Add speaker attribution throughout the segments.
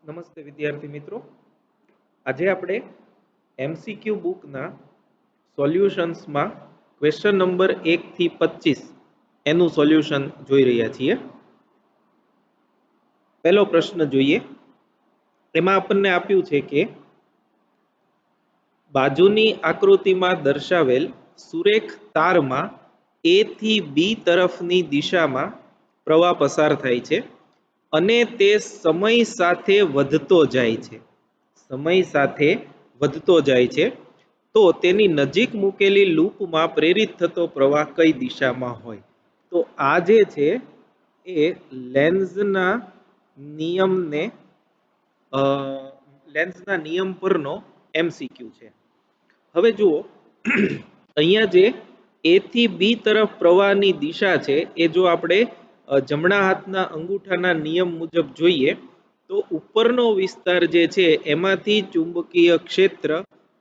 Speaker 1: નમસ્તે વિદ્યાર્થી મિત્રો, આજે આપણે એમસીક્યુ બુકના સોલ્યુશન્સમાં ક્વેશ્ચન નંબર 1 થી 25 એનું સોલ્યુશન જોઈ રહ્યા છીએ. પહેલો પ્રશ્ન જોઈએ. એમાં આપણને આપ્યું છે કે બાજુની આકૃતિમાં દર્શાવેલ સુરેખ તારમાં એ થી બી તરફની દિશામાં પ્રવાહ પસાર થાય છે અને તે સમય સાથે વધતો જાય છે. સમય સાથે વધતો જાય છે તો તેની નજીક મૂકેલી લૂપમાં પ્રેરિત થતો પ્રવાહ કઈ દિશામાં હોય? તો આ જે છે એ લેન્ઝના નિયમ પરનો એમસીક્યુ છે. હવે જુઓ, અહીંયા જે એ થી બી તરફ પ્રવાહની દિશા છે એ જો આપણે જમણા હાથના અંગૂઠાના નિયમ મુજબ જોઈએ તો ઉપરનો વિસ્તાર જે છે એમાંથી ચુંબકીય ક્ષેત્ર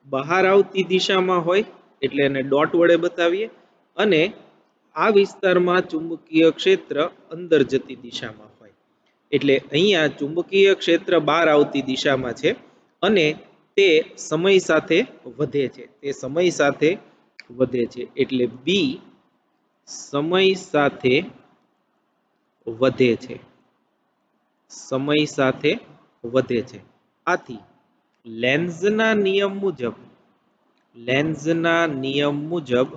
Speaker 1: બહાર આવતી દિશામાં હોય એટલે એને ડોટ વડે બતાવીએ, અને આ વિસ્તારમાં ચુંબકીય ક્ષેત્ર અંદર જતી દિશામાં હોય એટલે અહીંયા ચુંબકીય ક્ષેત્ર બહાર આવતી દિશામાં છે અને તે સમય સાથે વધે છે. તે સમય સાથે વધે છે એટલે બી સમય સાથે વધે છે. સમય સાથે વધે છે. આથી લેન્ઝના નિયમ મુજબ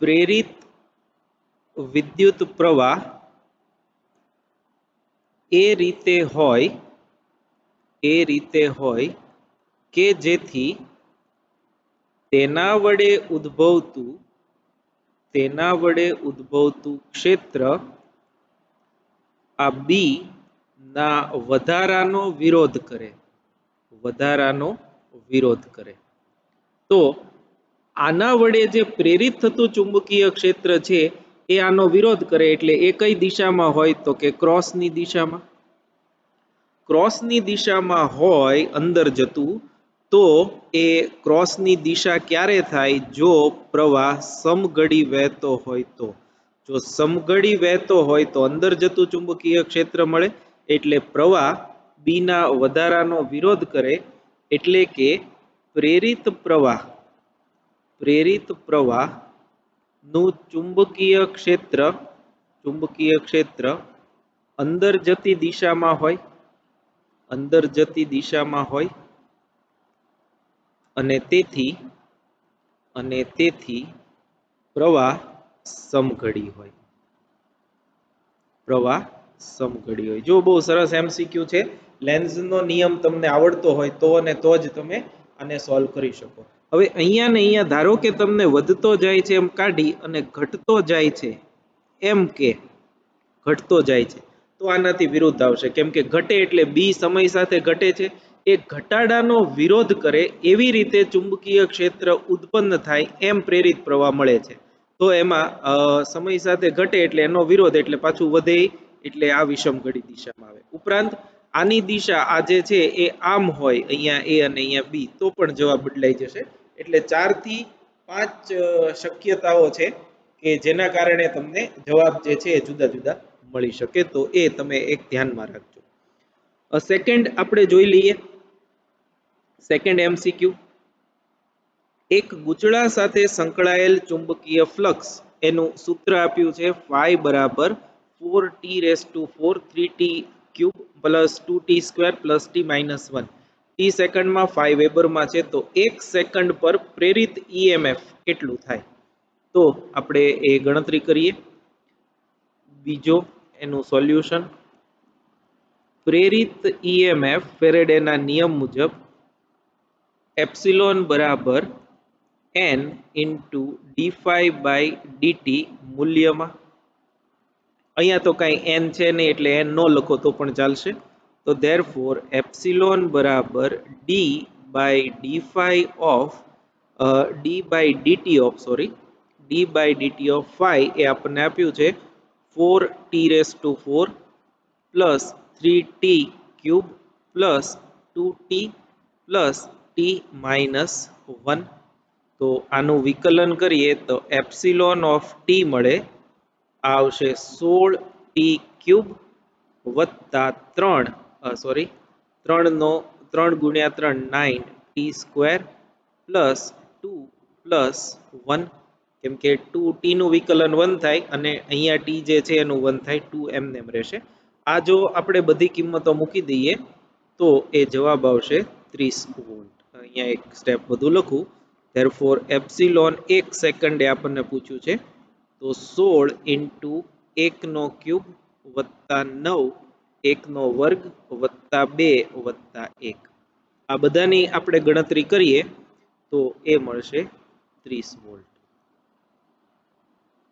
Speaker 1: પ્રેરિત વિદ્યુત પ્રવાહ એ રીતે હોય કે જેથી તેના વડે ઉદ્ભવતું ક્ષેત્ર આ બી ના વધારાનો વિરોધ કરે. તો આના વડે જે પ્રેરિત થતું ચુંબકીય ક્ષેત્ર છે એ આનો વિરોધ કરે એટલે એ કઈ દિશામાં હોય? તો કે ક્રોસની દિશામાં હોય અંદર જતું. તો એ ક્રોસની દિશા ક્યારે થાય? જો પ્રવાહ સમઘડી વહેતો હોય તો. જો સમઘડી વહેતો હોય તો અંદર જતું ચુંબકીય ક્ષેત્ર મળે એટલે પ્રવાહ બી ના વધારાનો વિરોધ કરે એટલે કે પ્રેરિત પ્રવાહ નું ચુંબકીય ક્ષેત્ર અંદર જતી દિશામાં હોય અને તેથી પ્રવાહ સમઘડી હોય. જો બહુ સરસ એમસીક્યુ છે. લેન્ઝનો નિયમ તમને આવડતો હોય તો અને તો જ તમે આને સોલ્વ કરી શકો. હવે અહીંયા ધારો કે તમને વધતો જાય છે એમ કાઢી અને ઘટતો જાય છે એમ કે ઘટતો જાય છે તો આનાથી વિરુદ્ધ આવશે, કેમ કે ઘટે એટલે બી સમય સાથે ઘટે છે. એ ઘટાડાનો વિરોધ કરે એવી રીતે ચુંબકીય ક્ષેત્ર ઉત્પન્ન થાય એમ પ્રેરિત પ્રવાહ મળે છે. તો એમાં સમય સાથે ઘટે એટલે એનો વિરોધ એટલે પાછું વધે એટલે આ વિષમઘડી દિશામાં આવે. ઉપરાંત આની દિશા આ જે છે એ આમ હોય, અહીંયા એ અને અહીંયા બી, તો પણ જવાબ બદલાઈ જશે. એટલે 4 થી 5 શક્યતાઓ છે કે જેના કારણે તમને જવાબ જે છે એ જુદા જુદા મળી શકે. તો એ તમે એક ધ્યાનમાં રાખજો. સેકન્ડ આપણે જોઈ લઈએ. Second MCQ. એક ગૂંચળા સાથે સંકળાયેલ ચુંબકીય ફ્લક્સ એનું સૂત્ર આપ્યું છે phi બરાબર 4t⁴ 3t³ + 2t² + t-1. t સેકન્ડમાં 5 વેબરમાં છે તો 1 સેકન્ડ પર પ્રેરિત ઈએમએફ કેટલું થાય? તો આપણે એ ગણતરી કરીએ. બીજો એનું સોલ્યુશન. પ્રેરિત ઈએમએફ ફેરેડેના નિયમ મુજબ એપ્સિલોન બરાબર n × dφ/dt મૂલ્યમાં. અહીંયા તો કાંઈ n છે નહીં એટલે n ન લખો તો પણ ચાલશે. તો therefore એપ્સિલોન બરાબર d/dt of phi એ આપણને આપ્યું છે 4t⁴ + 3t³ + 2t + t-1. તો આનું વિકલન કરીએ તો એપ્સિલોન ઓફ ટી મળે, આ આવશે 16t³ વત્તા 3 ગુણ્યા 3 9 ટી સ્ક્વેર પ્લસ 2 પ્લસ 1, કેમ કે 2 ટી નું વિકલન 1 થાય અને અહીંયા ટી જે છે એનું 1 થાય, 2 એમને એમ રહેશે. આ જો આપણે બધી કિંમતો મૂકી દઈએ તો એ જવાબ આવશે 30 વોલ્ટ. અહીંયા એક સ્ટેપ વધુ લખું. ધેરફોર એપ્સિલોન 1 સેકન્ડે આપણને પૂછ્યું છે, તો 16 ઇન્ટુ 1 નો ક્યુબ વત્તા 9 1 નો વર્ગ વત્તા 2 વત્તા 1, આ બધાની આપણે ગણતરી કરીએ તો એ મળશે 30 વોલ્ટ.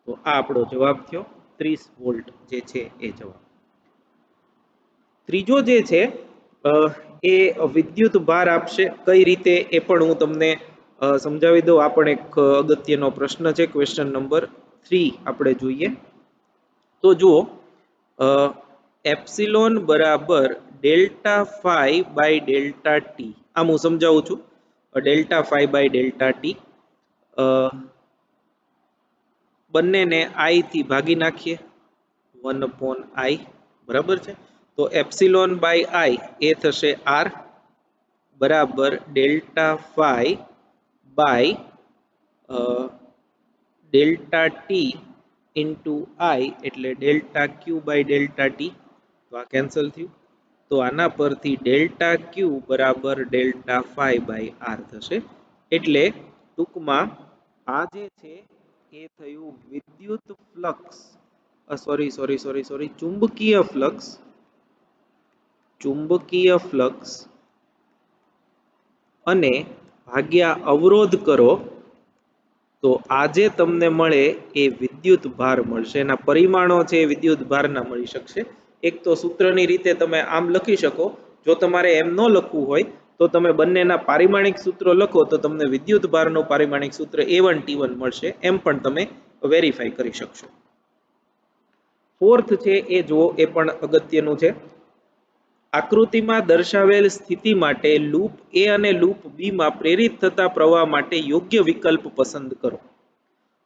Speaker 1: તો આ આપણો જવાબ થયો 30 વોલ્ટ જે છે એ જવાબ. ત્રીજો જે છે એ વિદ્યુત ભાર આપશે. કઈ રીતે એ પણ હું તમને સમજાવી દઉં. આ પણ એક અગત્યનો પ્રશ્ન છે. ક્વેશ્ચન નંબર 3 આપણે જોઈએ તો જુઓ, એપ્સિલોન બરાબર delta phi by delta t. આમ હું સમજાવું છું. Delta phi by delta t બંનેને આઈ થી ભાગી નાખીએ, 1/i, બરાબર છે. તો એપ્સિલોન બાય આઈ એ થશે આર બરાબર delta phi by delta T into I એટલે delta Q by delta T. તો આ કેન્સલ થયું. તો આના પરથી ડેલ્ટા ક્યુ બરાબર ડેલ્ટા ફાઈ બાય આર થશે. એટલે ટૂંકમાં આ જે છે એ થયું વિદ્યુત ફ્લક્સ, ચુંબકીય ફ્લક્સ અને ભાગ્યા અવરોધ કરો તો આજે તમને મળે એ વિદ્યુત ભાર મળશે. એના પરિમાણો છે એ વિદ્યુત ભારના મળી શકશે. એક તો સૂત્રની રીતે તમે આમ લખી શકો. જો તમારે એમ ન લખવું હોય તો તમે બંનેના પારિમાણિક સૂત્રો લખો તો તમને વિદ્યુત ભારનું પારિમાણિક સૂત્ર A1 T1 મળશે. એમ પણ તમે વેરીફાઈ કરી શકશો. ફોર્થ છે એ જુઓ, એ પણ અગત્યનું છે. આકૃતિમાં દર્શાવેલ સ્થિતિ માટે લૂપ એ અને લૂપ બી માં પ્રેરિત થતા પ્રવાહ માટે યોગ્ય વિકલ્પ પસંદ કરો.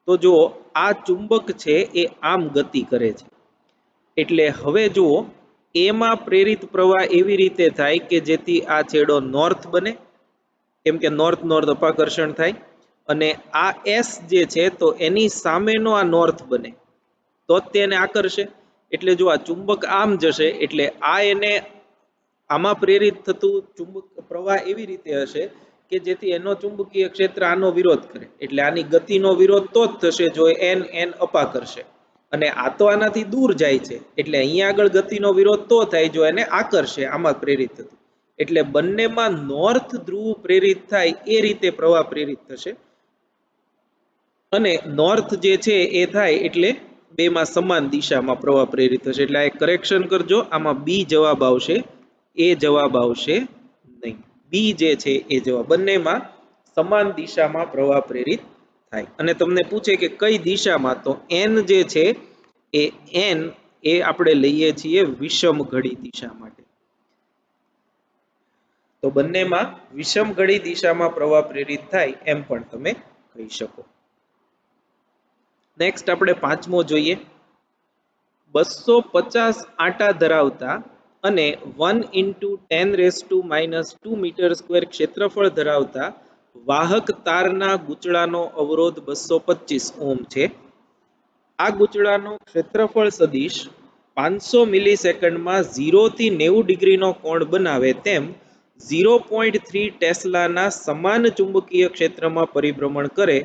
Speaker 1: તો જુઓ, આ ચુંબક છે એ આમ ગતિ કરે છે. એટલે હવે જુઓ, એમાં પ્રેરિત પ્રવાહ એવી રીતે થાય કે જેથી આ છેડો નોર્થ બને, કેમ કે નોર્થ નોર્થ અપાકર્ષણ થાય, અને આ એસ જે છે તો એની સામેનો આ નોર્થ બને તો જ તેને આકર્ષે. એટલે જો આ ચુંબક આમ જશે એટલે આ એને આમાં પ્રેરિત થતું ચુંબક પ્રવાહ એવી રીતે હશે કે જેથી એનો ચુંબકીય ક્ષેત્ર આનો વિરોધ કરે. એટલે આની ગતિનો વિરોધ તો જ થશે જો એન એન અપાકર્ષે, અને આ તો આનાથી દૂર જાય છે એટલે અહીંયા આગળ ગતિનો વિરોધ તો થાય જો એને આકર્ષે, આમાં પ્રેરિત થતું. એટલે બંનેમાં નોર્થ ધ્રુવ પ્રેરિત થાય એ રીતે પ્રવાહ પ્રેરિત થશે. અને નોર્થ જે છે એ થાય એટલે બેમાં સમાન દિશામાં પ્રવાહ પ્રેરિત થશે. એટલે આ એક કરેક્શન કરજો, આમાં બી જવાબ આવશે, એ જવાબ આવશે નહીં. બી જે છે એ જવાબ, બંનેમાં સમાન દિશામાં પ્રવાહ પ્રેરિત થાય. અને તમને પૂછે કે કઈ દિશામાં, તો એન જે છે એ એન એ આપણે લઈએ છીએ વિષમ ઘડી દિશા માટે. તો બંનેમાં વિષમ ઘડી દિશામાં પ્રવાહ પ્રેરિત થાય એમ પણ તમે કહી શકો. નેક્સ્ટ આપણે પાંચમો જોઈએ. 250 આંટા ધરાવતા અને 1 × 10⁻² મીટર સ્ક્વેર ક્ષેત્રફળ ધરાવતા વાહક તારના ગૂંચળાનો અવરોધ 225 ઓહ્મ છે. આ ગૂંચળાનો ક્ષેત્રફળ સદિશ 500 મિલીસેકન્ડમાં 0 થી 90 ડિગ્રીનો કોણ બનાવે તેમ 0.3 ટેસ્લાના સમાન ચુંબકીય ક્ષેત્રમાં પરિભ્રમણ કરે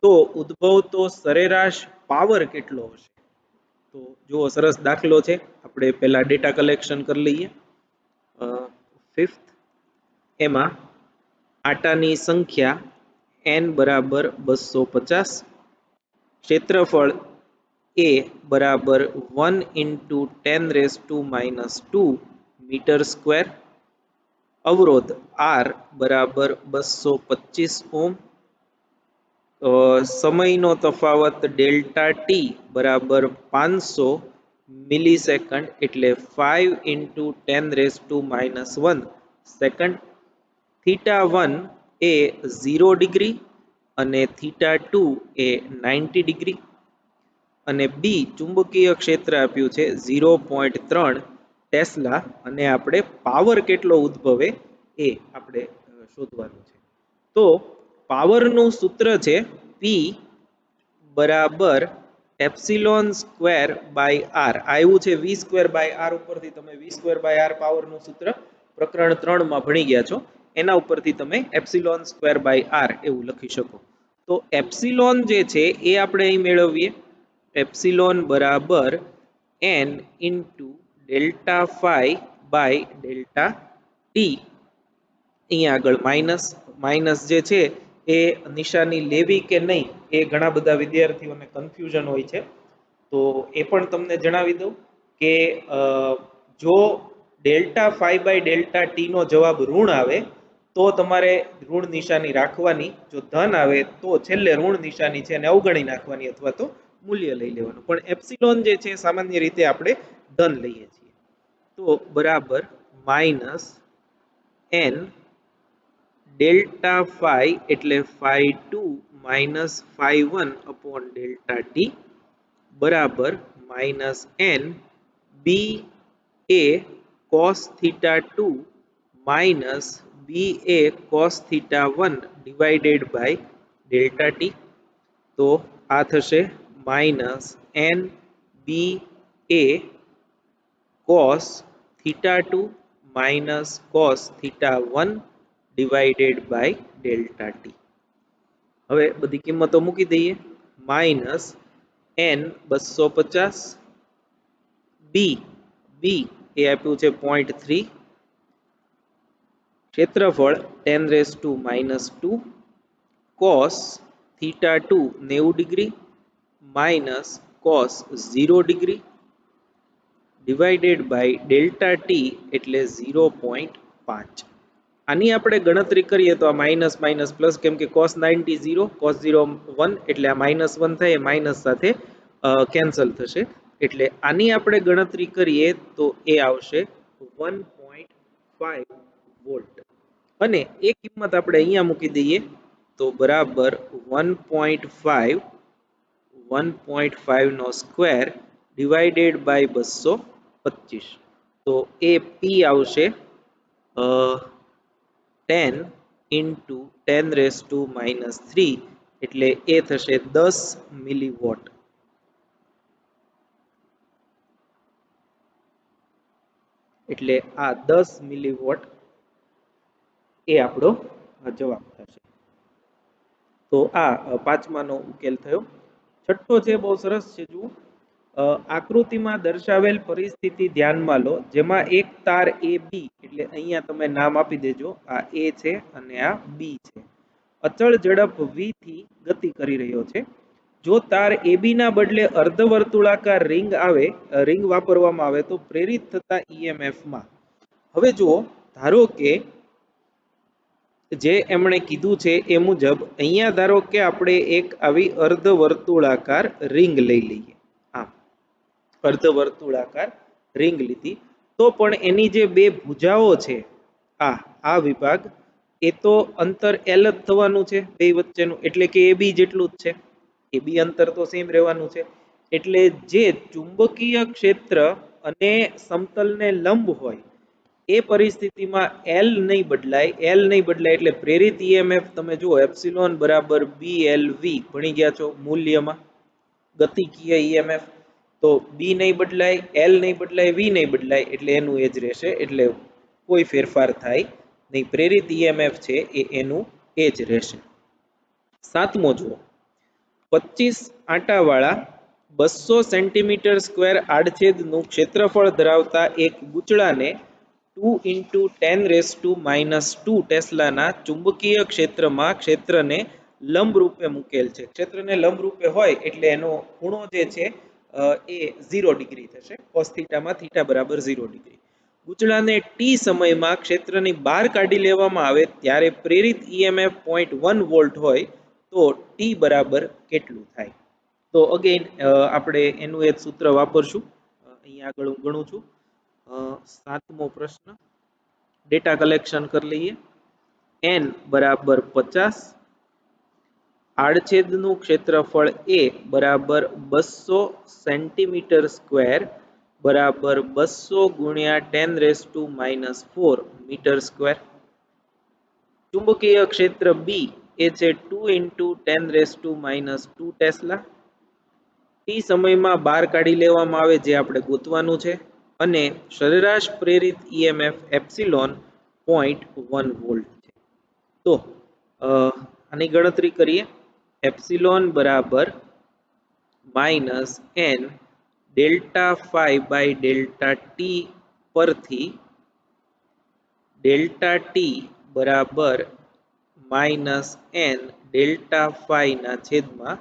Speaker 1: તો ઉદ્ભવતો સરેરાશ પાવર કેટલો હશે? તો જુઓ, સરસ દાખલો છે. આપણે પહેલા ડેટા કલેક્શન કરી લઈએ. ફિફ્થ, એમાં આટાની સંખ્યા n બરાબર 250, ક્ષેત્રફળ a બરાબર 1 × 10⁻² મીટર સ્ક્વેર, અવરોધ R બરાબર 225 ઓહ્મ, સમયનો તફાવત ડેલ્ટા ટી બરાબર 500 મિલીસેકન્ડ એટલે 5 × 10⁻⁻1 સેકન્ડ, θ1 એ 0 ડિગ્રી અને θ2 એ 90 ડિગ્રી, અને બી ચુંબકીય ક્ષેત્ર આપ્યું છે 0.3 ટેસ્લા અને આપણે પાવર કેટલો ઉદ્ભવે એ આપણે શોધવાનું છે. તો પાવરનું સૂત્ર છે P બરાબર એપ્સિલોન સ્ક્વેર બાય આર. આવ્યું છે વી સ્ક્વેર બાય આર ઉપરથી તમે વી સ્ક્વેર બાય આર પાવરનું સૂત્ર પ્રકરણ 3 માં ભણી ગયા છો. એના ઉપરથી તમે એપ્સિલોન સ્ક્વેર બાય આર એવું લખી શકો. તો એપ્સિલોન જે છે એ આપણે અહીં મેળવીએ. એપ્સિલોન બરાબર n into delta phi by delta t. અહીંયા આગળ માઇનસ જે છે એ નિશાની લેવી કે નહીં એ ઘણા બધા વિદ્યાર્થીઓને કન્ફ્યુઝન હોય છે. તો એ પણ તમને જણાવી દઉં કે જો delta phi by delta T નો જવાબ ઋણ આવે તો તમારે ઋણ નિશાની રાખવાની. જો ધન આવે તો છેલ્લે ઋણ નિશાની છે અને અવગણી નાખવાની અથવા તો મૂલ્ય લઈ લેવાનું. પણ એપ્સિલોન જે છે સામાન્ય રીતે આપણે ધન લઈએ છીએ. તો બરાબર માઇનસ n ડેલ્ટા ફાઈ એટલે phi 2 minus phi 1 upon delta T બરાબર minus n B A cos theta 2 minus B A cos theta 1 divided by delta T. તો આ થશે minus n B A cos theta 2 minus cos theta 1 divided by delta T. હવે બધી કિંમતો મૂકી દઈએ. Minus n 250 બી એ આપ્યું છે 0.3 ક્ષેત્રફળ 10⁻², cos theta 2 90 degree minus cos 0 degree divided by delta t એટલે 0.5. આની આપણે ગણતરી કરીએ તો આ માઇનસ માઇનસ પ્લસ, કેમ કે કોસ 90 0 કોસ 0 1 એટલે આ માઇનસ 1 થાય એ માઇનસ સાથે કેન્સલ થશે. એટલે આની આપણે ગણતરી કરીએ તો એ આવશે 1.5 વોલ્ટ અને એ કિંમત આપણે અહીંયા મૂકી દઈએ તો બરાબર 1.5 નો સ્ક્વેર ડિવાઇડેડ બાય 225. તો એ P આવશે 10 ઇન્ટુ 10⁻³ એટલે એ થશે 10 મિલીવોટ. એટલે આ 10 મિલીવોટ એ આપણો જવાબ થશે. તો આ પાંચમાનો ઉકેલ થયો. છઠ્ઠો છે બહુ સરસ છે. જુઓ, આકૃતિમાં દર્શાવેલ પરિસ્થિતિ ધ્યાનમાં લો જેમાં એક તાર એ બી એટલે અહીંયા તમે નામ આપી દેજો, આ એ છે અને આ બી છે, અચળ ઝડપ v થી ગતિ કરી રહ્યો છે. જો તાર AB ના બદલે અર્ધવર્તુળાકાર રિંગ વાપરવામાં આવે તો પ્રેરિત થતા EMF માં, હવે જુઓ, ધારો કે જે એમણે કીધું છે એ મુજબ અહીંયા ધારો કે આપણે એક આવી અર્ધવર્તુળાકાર રિંગ લઈ લઈએ. આમ અર્ધવર્તુળાકાર રિંગ લીધી તો પણ એની જે બે ભુજાઓ છે આ વિભાગ એ તો અંતર L જ થવાનું છે બે વચ્ચેનું, એટલે કે AB જેટલું જ છે. AB અંતર તો સેમ રહેવાનું છે. એટલે જે ચુંબકીય ક્ષેત્ર અને સમતલને લંબ હોય એ પરિસ્થિતિમાં L નહીં બદલાય એટલે પ્રેરિત EMF તમે જુઓ એપ્સિલોન બરાબર BLV ભણી ગયા છો મૂલ્યમાં ગતિકીય EMF. તો B નહીં બદલાય, L નહીં બદલાય, V નહીં બદલાય એટલે એનું એ જ રહેશે. એટલે કોઈ ફેરફાર થાય નહીં, પ્રેરિત EMF છે એ એનું એ જ રહેશે. સાતમો જુઓ, 25 આંટાવાળા 200 સેન્ટીમીટર સ્ક્વેર આડછેદનું ક્ષેત્રફળ ધરાવતા એક ગુચડાને 2 × 10⁻² ટેસ્લાના ચુંબકીય ક્ષેત્રમાં ક્ષેત્રને લંબ રૂપે મૂકેલ છે. ક્ષેત્રને લંબ રૂપે હોય એટલે એનો ખૂણો જે છે એ 0 ડિગ્રી થશે. cos થીટામાં થીટા બરાબર 0 ડિગ્રી. ગુચડાને t સમયમાં ક્ષેત્રની બહાર કાઢી લેવામાં આવે ત્યારે પ્રેરિત EMF 0.1 વોલ્ટ હોય તો t બરાબર કેટલું થાય? તો અગેન આપણે એનું એક સૂત્ર વાપરશું. અહીંયા આગળ હું ગણું છું. સાતમો પ્રશ્ન, ડેટા કલેક્શન કરી લઈએ. n બરાબર 50, આડછેદનું ક્ષેત્રફળ A બરાબર 200 સેન્ટીમીટર સ્ક્વેર બરાબર 200 ગુણ્યા 10⁻⁻⁴ મીટર સ્ક્વેર. ચુંબકીય ક્ષેત્ર બી એ છે 2 ઇન્ટુ 10⁻² ટેસ્લા. ટી સમયમાં બહાર કાઢી લેવામાં આવે જે આપણે ગોતવાનું છે. અને સરેરાશ પ્રેરિત ઈએમએફ એપ્સિલોન 0.1 વોલ્ટ છે. તો આની ગણતરી કરીએ. એપ્સિલોન બરાબર minus N delta phi by delta t પરથી ડેલ્ટા ટી બરાબર માઇનસ એન ડેલ્ટા ફાઈ ના છેદમાં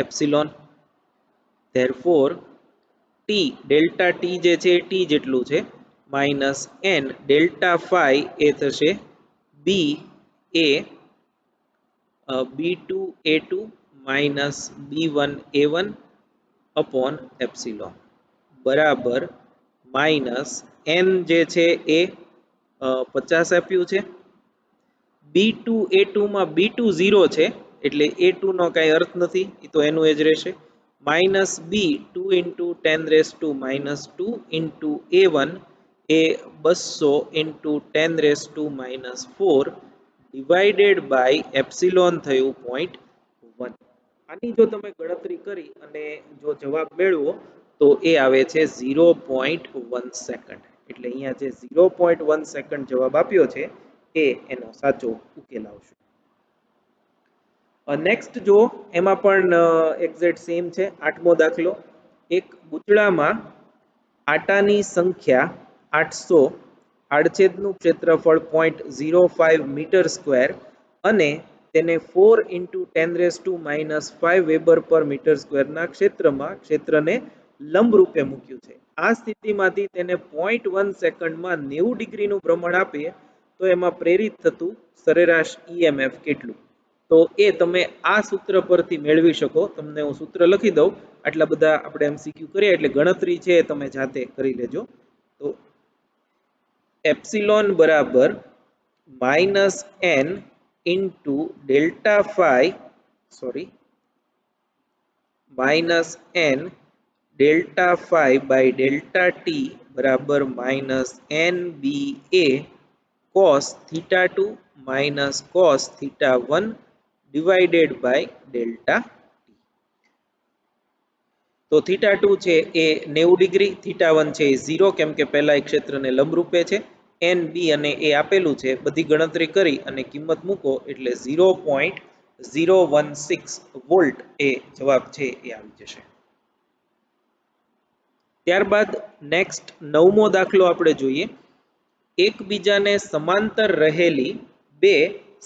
Speaker 1: epsilon. Therefore t delta t જે છે ટી જેટલું છે માઇનસ એન ડેલ્ટા ફાઈ એ થશે બી એ B2A2 માઇનસ B1A1 અપોન એપ્સિલોન બરાબર માઇનસ એન જે છે એ 50 આપ્યું છે. B2A2 માં B2 0 છે એટલે A2 નો કાંઈ અર્થ નથી, એ તો એનું એ જ રહેશે. Minus b 2 into 10⁻² into A1 એ 200 ઇન્ટુ 10⁻⁴ ડિવાઇડેડ બાય એપ્સિલોન થયું 0.1. આની જો તમે ગણતરી કરી અને જો જવાબ મેળવો તો એ આવે છે 0.1 સેકન્ડ. એટલે અહીંયા જે 0.1 સેકન્ડ જવાબ આપ્યો છે એ એનો સાચો ઉકેલ આવશે. નેક્સ્ટ જો એમાં પણ એક્ઝેક્ટ સેમ છે. 8મો દાખલો. એક બુચડામાં આટાની સંખ્યા 800, આડછેદનું ક્ષેત્રફળ 0.05 મીટર સ્ક્વેર અને તેને 4 ઇન્ટુ 10⁻⁵ વેબર પર મીટર સ્ક્વેરના ક્ષેત્રને લંબ રૂપે મૂક્યું છે. આ સ્થિતિમાંથી તેને 0.1 સેકન્ડમાં 90 ડિગ્રીનું ભ્રમણ આપીએ તો એમાં પ્રેરિત થતું સરેરાશ ઈએમએફ કેટલું? તો એ તમે આ સૂત્ર પરથી મેળવી શકો. તમને હું સૂત્ર લખી દઉં. આટલા બધા આપણે એમસીક્યુ કરીએ એટલે ગણતરી છે તમે જાતે કરી લેજો. તો એપ્સિલોન બરાબર minus N into delta phi minus N delta phi by delta T બરાબર minus N B A cos theta 2 minus cos theta 1 divided by delta T. તો થીટા 2 છે એ 90 ડિગ્રી, થીટા 1 છે એ 0 કેમ કે પહેલા એક ક્ષેત્રને લંબરૂપે છે. એન બી અને એ આપેલું છે, બધી ગણતરી કરી અને કિંમત મૂકો એટલે 0.016 વોલ્ટ એ જવાબ છે એ આવી જશે. ત્યારબાદ નેક્સ્ટ 9મો દાખલો આપણે જોઈએ. એકબીજાને સમાંતર રહેલી બે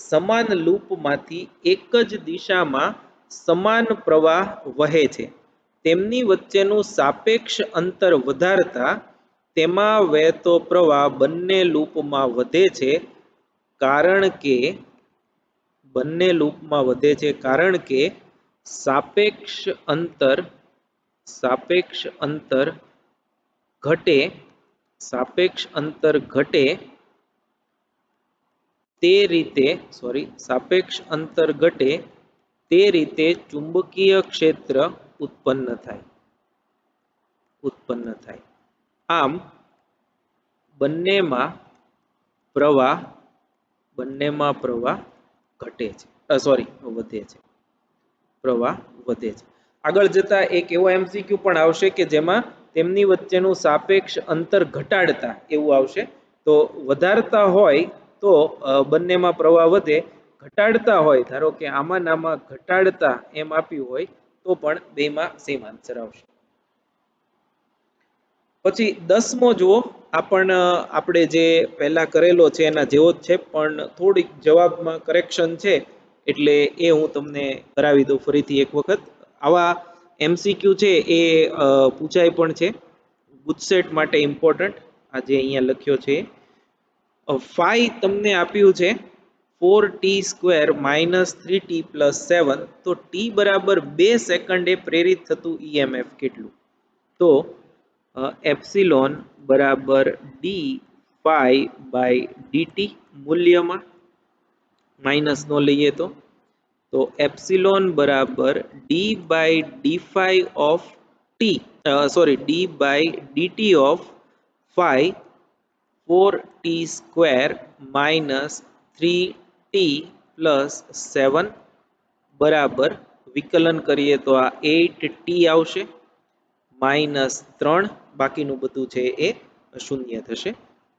Speaker 1: સમાન લૂપમાંથી એક જ દિશામાં સમાન પ્રવાહ વહે છે. તેમની વચ્ચેનું સાપેક્ષ અંતર વધારતા તેમાં વહેતો પ્રવાહ બંને લૂપમાં વધે છે કારણ કે સાપેક્ષ અંતર ઘટે તે રીતે ચુંબકીય ક્ષેત્ર ઉત્પન્ન થાય. આમ બંનેમાં પ્રવાહ વધે છે. આગળ જતા એક એવો એમસીક્યુ પણ આવશે કે જેમાં તેમની વચ્ચેનું સાપેક્ષ અંતર ઘટાડતા એવું આવશે. તો વધારતા હોય તો બંનેમાં પ્રવાહ વધે, ઘટાડતા હોય ધારો કે આમાં ઘટાડતા એમ આપ્યું હોય તો પણ બેમાં સેમ આન્સર આવશે. પછી 10મો જુઓ. આપણે જે પહેલા કરેલો છે એના જેવો જ છે પણ થોડીક જવાબમાં કરેક્શન છે એટલે એ હું તમને કરાવી દઉં ફરીથી એક વખત. આવા એમસીક્યુ છે એ પૂછાય પણ છે, ગુજસેટ માટે ઇમ્પોર્ટન્ટ. આ જે અહીંયા લખ્યો છે ફાઈ તમને આપ્યું છે 4t² માઇનસ 3t પ્લસ 7. તો t બરાબર 2 સેકન્ડે પ્રેરિત થતું ઈએમએફ કેટલું? તો એપ્સિલોન બરાબર ડી ફાઈ બાય ડીટી મૂલ્યમાં માઇનસ નો લઈએ તો એપ્સિલોન બરાબર d by d phi of t d by dt of phi 4t square minus 3t plus 7 બરાબર વિકલન કરીએ તો આ 8t આવશે માઇનસ 3 બાકીનું બધું છે એ શૂન્ય થશે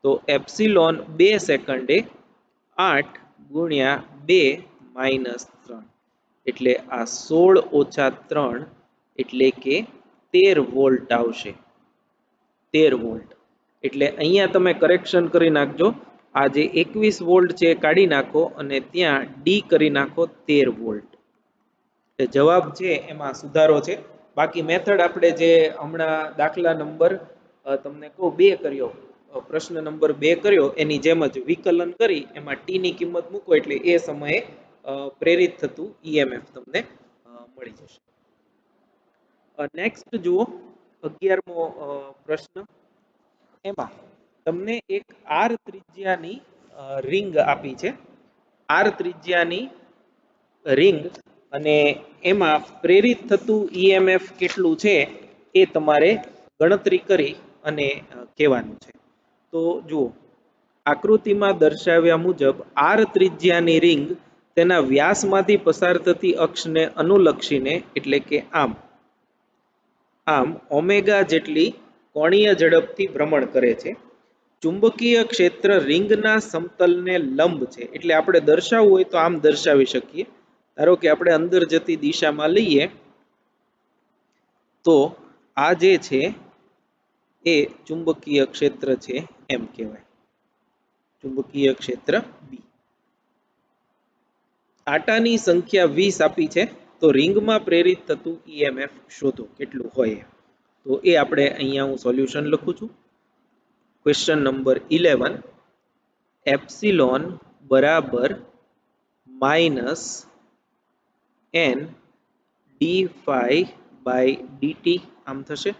Speaker 1: તો એપ્સિલોન 2 સેકન્ડે 8 ગુણ્યા 2 માઇનસ 3 એટલે આ 16 ઓછા 3 એટલે કે 13 વોલ્ટ આવશે 13 વોલ્ટ એટલે અહીંયા તમે કરેક્શન કરી નાખજો આ જે 21 વોલ્ટ છે કાઢી નાખો અને ત્યાં ડી કરી નાખો 13 વોલ્ટ જવાબ છે એમાં સુધારો છે બાકી મેથડ આપણે જે હમણાં દાખલા નંબર તમને કહું 2 કર્યો પ્રશ્ન નંબર 2 કર્યો એની જેમ જ વિકલન કરી એમાં ટી ની કિંમત મૂકો એટલે એ સમયે પ્રેરિત થતું ઈએમએફ તમને મળી જશે નેક્સ્ટ જુઓ 11મો પ્રશ્ન એમાં તમને એક આર ત્રિજ્યાની રિંગ આપી છે આર ત્રિજ્યાની રિંગ અને એમાં પ્રેરિત થતું ઈએમએફ કેટલું છે એ તમારે ગણતરી કરી અને કહેવાનું છે તો જુઓ આકૃતિમાં દર્શાવ્યા મુજબ આર ત્રિજ્યાની રિંગ તેના વ્યાસમાંથી પસાર થતી અક્ષને અનુલક્ષીને એટલે કે આમ ઓમેગા જેટલી કોણીય ઝડપથી ભ્રમણ કરે છે ચુંબકીય ક્ષેત્ર રિંગના સમતલને લંબ છે એટલે આપણે દર્શાવવું હોય તો આમ દર્શાવી શકીએ ધારો કે આપણે અંદર જતી દિશામાં લઈએ તો આ જે છે એ ચુંબકીય ક્ષેત્ર છે એમ કહેવાય ચુંબકીય ક્ષેત્ર બી આટાની સંખ્યા 20 આપી છે તો રિંગમાં પ્રેરિત થતું ઈએમએફ શોધો કેટલું હોય તો એ આપણે અહીંયા હું સોલ્યુશન લખું છું ક્વેશ્ચન નંબર 11 એપ્સિલોન બરાબર minus n d phi by dt આમ થશે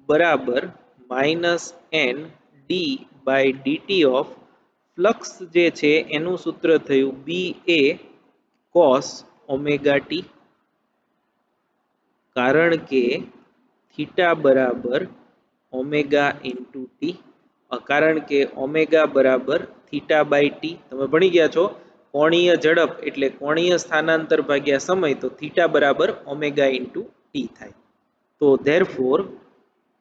Speaker 1: બરાબર minus n d by dt of flux જે છે એનું સૂત્ર થયું બી એ કોસ ઓમેગા ટી કારણ કે થીટા બરાબર ઓમેગા ઇન્ટુ ટી કારણ કે ઓમેગા બરાબર થીટા બાય ટી તમે ભણી ગયા છો કોણીય ઝડપ એટલે કોણીય સ્થાનાંતર ભાગ્યા સમય તો થીટા બરાબર ઓમેગા ઇન્ટુ ટી થાય તો ધેરફોર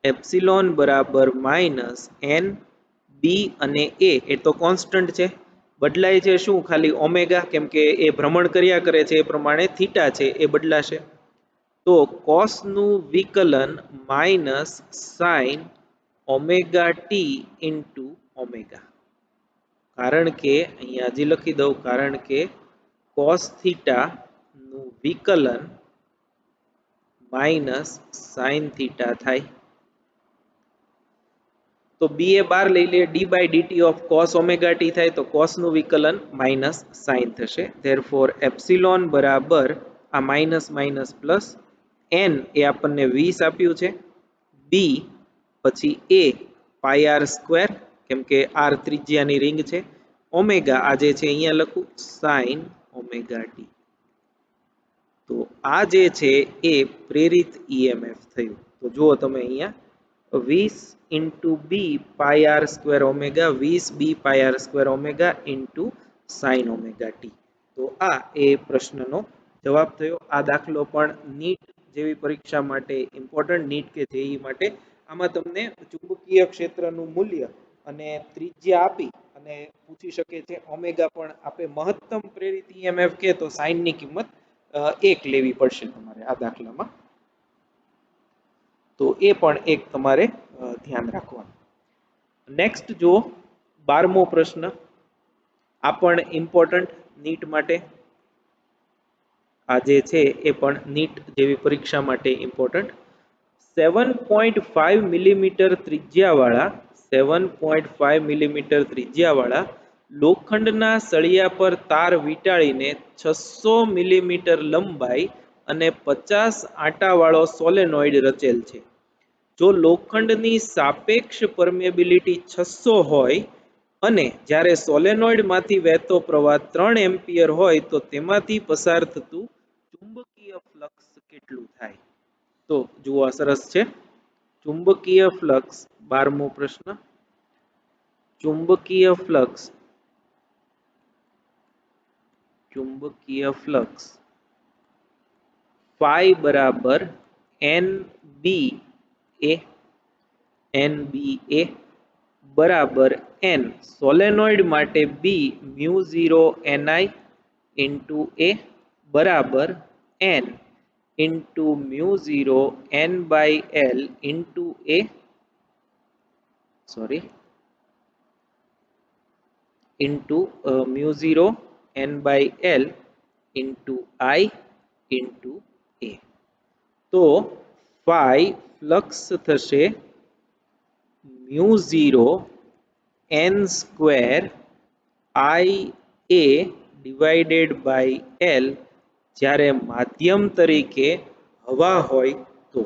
Speaker 1: એપ્સિલોન બરાબર માઇનસ એન બી અને એ તો કોન્સ્ટન્ટ છે બદલાય છે શું ખાલી ઓમેગા કેમ કે એ ભ્રમણ કર્યા કરે છે એ પ્રમાણે થીટા છે એ બદલાશે તો કોસનું વિકલન minus sign omega T into omega કારણ કે અહીંયા હજી લખી દઉં કારણ કે કોસ થીટા નું વિકલન માઇનસ સાઇન થીટા થાય તો બી એ 12 લઈ લે d by dt of cos omega t થાય તો કોસ નું વિકલન માઇનસ સાઇન થશે ધેરફોર એપ્સિલોન બરાબર આ માઇનસ માઇનસ પ્લસ n એ આપણને 20 આપ્યું છે બી પછી એ પાઈ આર સ્ક્વેર કેમ કે આર ત્રિજ્યાની રિંગ છે ઓમેગા આ જે છે અહીંયા લખું સાઇન ઓમેગા ટી તો આ જે છે એ પ્રેરિત ઈએમએફ થયું તો જુઓ તમે અહીંયા 20 into B pi R square omega 20 B pi R square omega into sine omega T તો આ એ પ્રશ્નનો જવાબ થયો આ દાખલો પણ નીટ જેવી પરીક્ષા માટે ઇમ્પોર્ટન્ટ નીટ કે જેઈ માટે આમાં તમને ચુંબકીય ક્ષેત્રનું મૂલ્ય અને ત્રિજ્યા આપી અને પૂછી શકે છે ઓમેગા પણ આપે મહત્તમ પ્રેરિત ઈએમએફ કે તો સાઇન ની કિંમત 1 લેવી પડશે તમારે આ દાખલામાં તો એ પણ એક તમારે ધ્યાન રાખવાનું નેક્સ્ટ જો 12મો પ્રશ્ન આ પણ ઇમ્પોર્ટન્ટ નીટ માટે આ જે છે એ પણ નીટ જેવી પરીક્ષા માટે ઇમ્પોર્ટન્ટ 7.5 મિલીમીટર ત્રિજ્યાવાળા લોખંડના સળિયા પર તાર વીંટાળીને 600 મિલીમીટર લંબાઈ અને 50 આંટાવાળો સોલેનોઇડ રચેલ છે જો લોખંડની સાપેક્ષ પરમેબિલિટી 600 હોય અને જ્યારે સોલેનોઇડમાંથી વહેતો પ્રવાહ 3 એમ્પિયર હોય તો તેમાંથી પસાર થતું ચુંબકીય ફ્લક્સ કેટલું થાય તો જુઓ આ સરસ છે. ચુંબકીય ફ્લક્સ 12મો પ્રશ્ન. ચુંબકીય ફ્લક્સ phi બરાબર NBA બરાબર n. સોલેનોઇડ માટે B mu 0 Ni into A બરાબર n into mu 0 n by L into A into mu 0 n by L into I into A. તો phi ફ્લક્સ થશે mu 0 n square IA divided by L જ્યારે માધ્યમ તરીકે હવા હોય તો.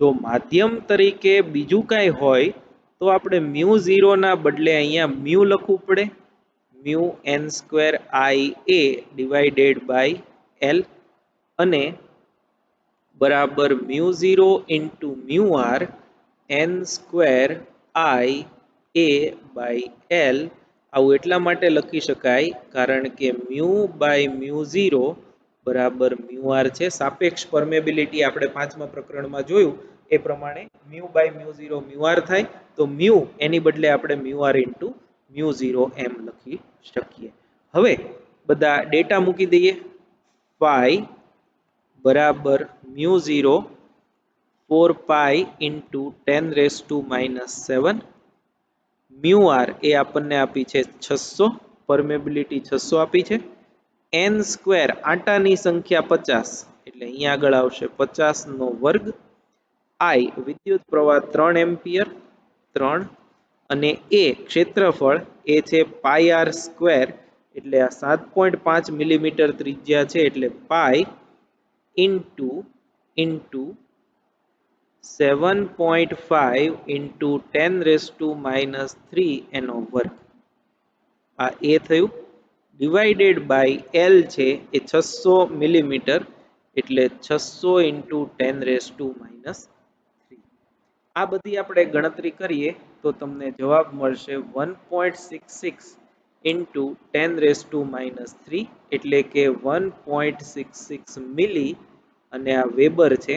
Speaker 1: જો માધ્યમ તરીકે બીજું કાંઈ હોય તો આપણે મ્યુ 0 ના બદલે અહીંયા મ્યુ લખવું પડે, mu n square IA divided by L અને બરાબર mu 0 into mu R n square IA by L. આવું એટલા માટે લખી શકાય કારણ કે મ્યુ બાય મ્યુ 0 બરાબર મ્યુ આર છે. સાપેક્ષ પરમેબિલિટી આપણે 5મા પ્રકરણમાં જોયું એ પ્રમાણે mu by mu 0 mu R થાય, તો મ્યુ એની બદલે આપણે મ્યુ આર ઇન્ટુ મ્યુ 0 એમ લખી શકીએ. હવે બધા ડેટા મૂકી દઈએ. phi બરાબર mu 0 4 pi into 10⁻⁻⁷. Mu R એ આપણને આપી છે 600, પરમેબિલિટી 600 આપી છે. n સ્ક્વેર આટાની સંખ્યા 50 એટલે અહીંયા આગળ આવશે 50 નો વર્ગ. I વિદ્યુત પ્રવાહ 3 એમ્પિયર 3 અને A ક્ષેત્રફળ એ છે પાઈ આર સ્ક્વેર એટલે આ 7.5 મિલીમીટર ત્રિજ્યા છે એટલે પાઈ ઇન્ટુ 7.5 ઇન્ટુ 10⁻³ એનો વર્ગ. આ A થયું ડિવાઇડેડ બાય L છે એ 600 મિલીમીટર એટલે 600 ઇન્ટુ 10⁻³. આ બધી આપણે ગણતરી કરીએ તો તમને જવાબ મળશે 1.66 ઇન્ટુ 10⁻³ એટલે કે 1.66 મિલી અને આ વેબર છે,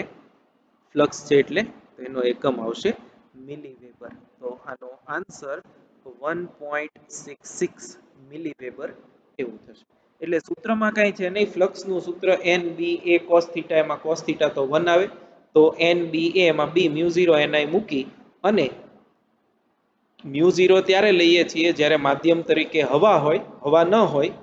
Speaker 1: ફ્લક્સ છે એટલે એનો એકમ આવશે મિલી વેબર. તો આનો આન્સર 1.66 મિલી વેબર એવું થશે. એટલે સૂત્રમાં કાંઈ છે નહીં, ફ્લક્સનું સૂત્ર NBA cos θ, એમાં cos θ તો 1 આવે, તો NBA એમાં B મ્યુ 0 ni મૂકી અને મ્યુ 0 ત્યારે લઈએ છીએ જ્યારે માધ્યમ તરીકે હવા હોય, હવા ન હોય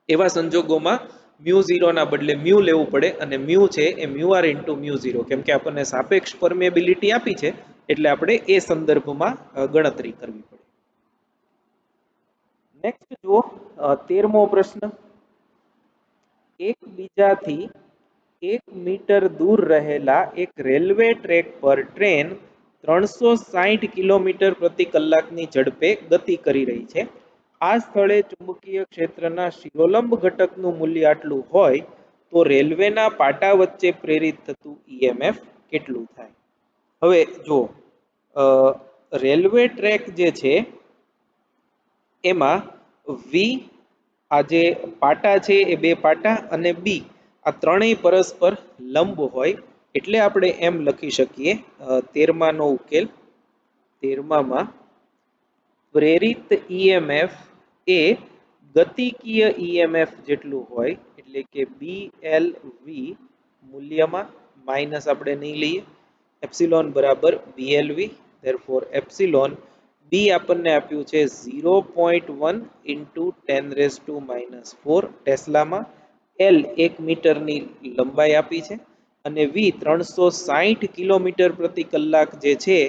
Speaker 1: એવા સંજોગોમાં મ્યુ 0 ના બદલે મ્યુ લેવું પડે અને મ્યુ છે એ મ્યુ આર ઇન્ટુ મ્યુ 0, કેમ કે આપણને સાપેક્ષ પરમેબિલિટી આપી છે એટલે આપણે એ સંદર્ભમાં ગણતરી કરવી પડે. નેક્સ્ટ જુઓ 13મો પ્રશ્ન. એકબીજાથી 1 મીટર દૂર રહેલા એક રેલવે ટ્રેક પર ટ્રેન 360 કિલોમીટર પ્રતિ કલાકની ઝડપે ગતિ કરી રહી છે. આ સ્થળે ચુંબકીય ક્ષેત્રના શિરોલંબ ઘટકનું મૂલ્ય આટલું હોય તો રેલવેના પાટા વચ્ચે પ્રેરિત થતું EMF કેટલું થાય? હવે જો રેલવે ટ્રેક જે છે એમાં V આ જે પાટા છે એ 2 પાટા અને B આ ત્રણેય પરસ્પર લંબ હોય એટલે આપણે એમ લખી શકીએ 13માનો ઉકેલ. 13માં પ્રેરિત EMF એ ગતિકીય EMF જેટલું હોય એટલે કે BLV મૂલ્યમાં માઇનસ આપણે નહીં લઈએ. એપ્સિલોન બરાબર BLV, therefore એપ્સિલોન B આપણને આપ્યું છે 0.1 ઇન્ટુ 10⁻⁴ ટેસ્લામાં. L 1 મીટરની લંબાઈ આપી છે અને V 360 કિલોમીટર પ્રતિ કલાક જે છે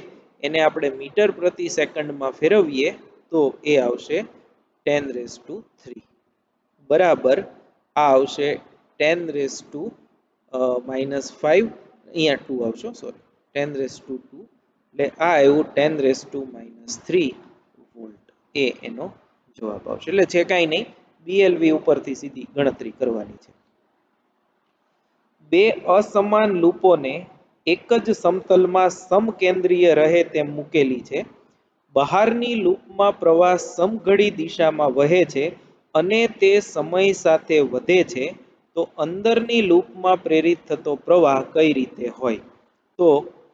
Speaker 1: એને આપણે મીટર પ્રતિ સેકન્ડમાં ફેરવીએ તો એ આવશે 10⁻³ બરાબર આ આવશે 10⁻⁻⁵, અહીંયા 2 આવશે, સોરી 10⁻², એટલે આ આવ્યું 10⁻³ વોલ્ટ. એ એનો જવાબ આવશે. એટલે છે કાંઈ નહીં, BLV ઉપરથી સીધી ગણતરી કરવાની છે. બે અસમાન લૂપોને એક જ સમતલમાં સમકેન્દ્રીય રહે તેમ મૂકેલી છે. બહારની લૂપમાં પ્રવાહ સમઘડી દિશામાં વહે છે અને તે સમય સાથે વધે છે, તો અંદરની લૂપમાં પ્રેરિત થતો પ્રવાહ કઈ રીતે હોય? તો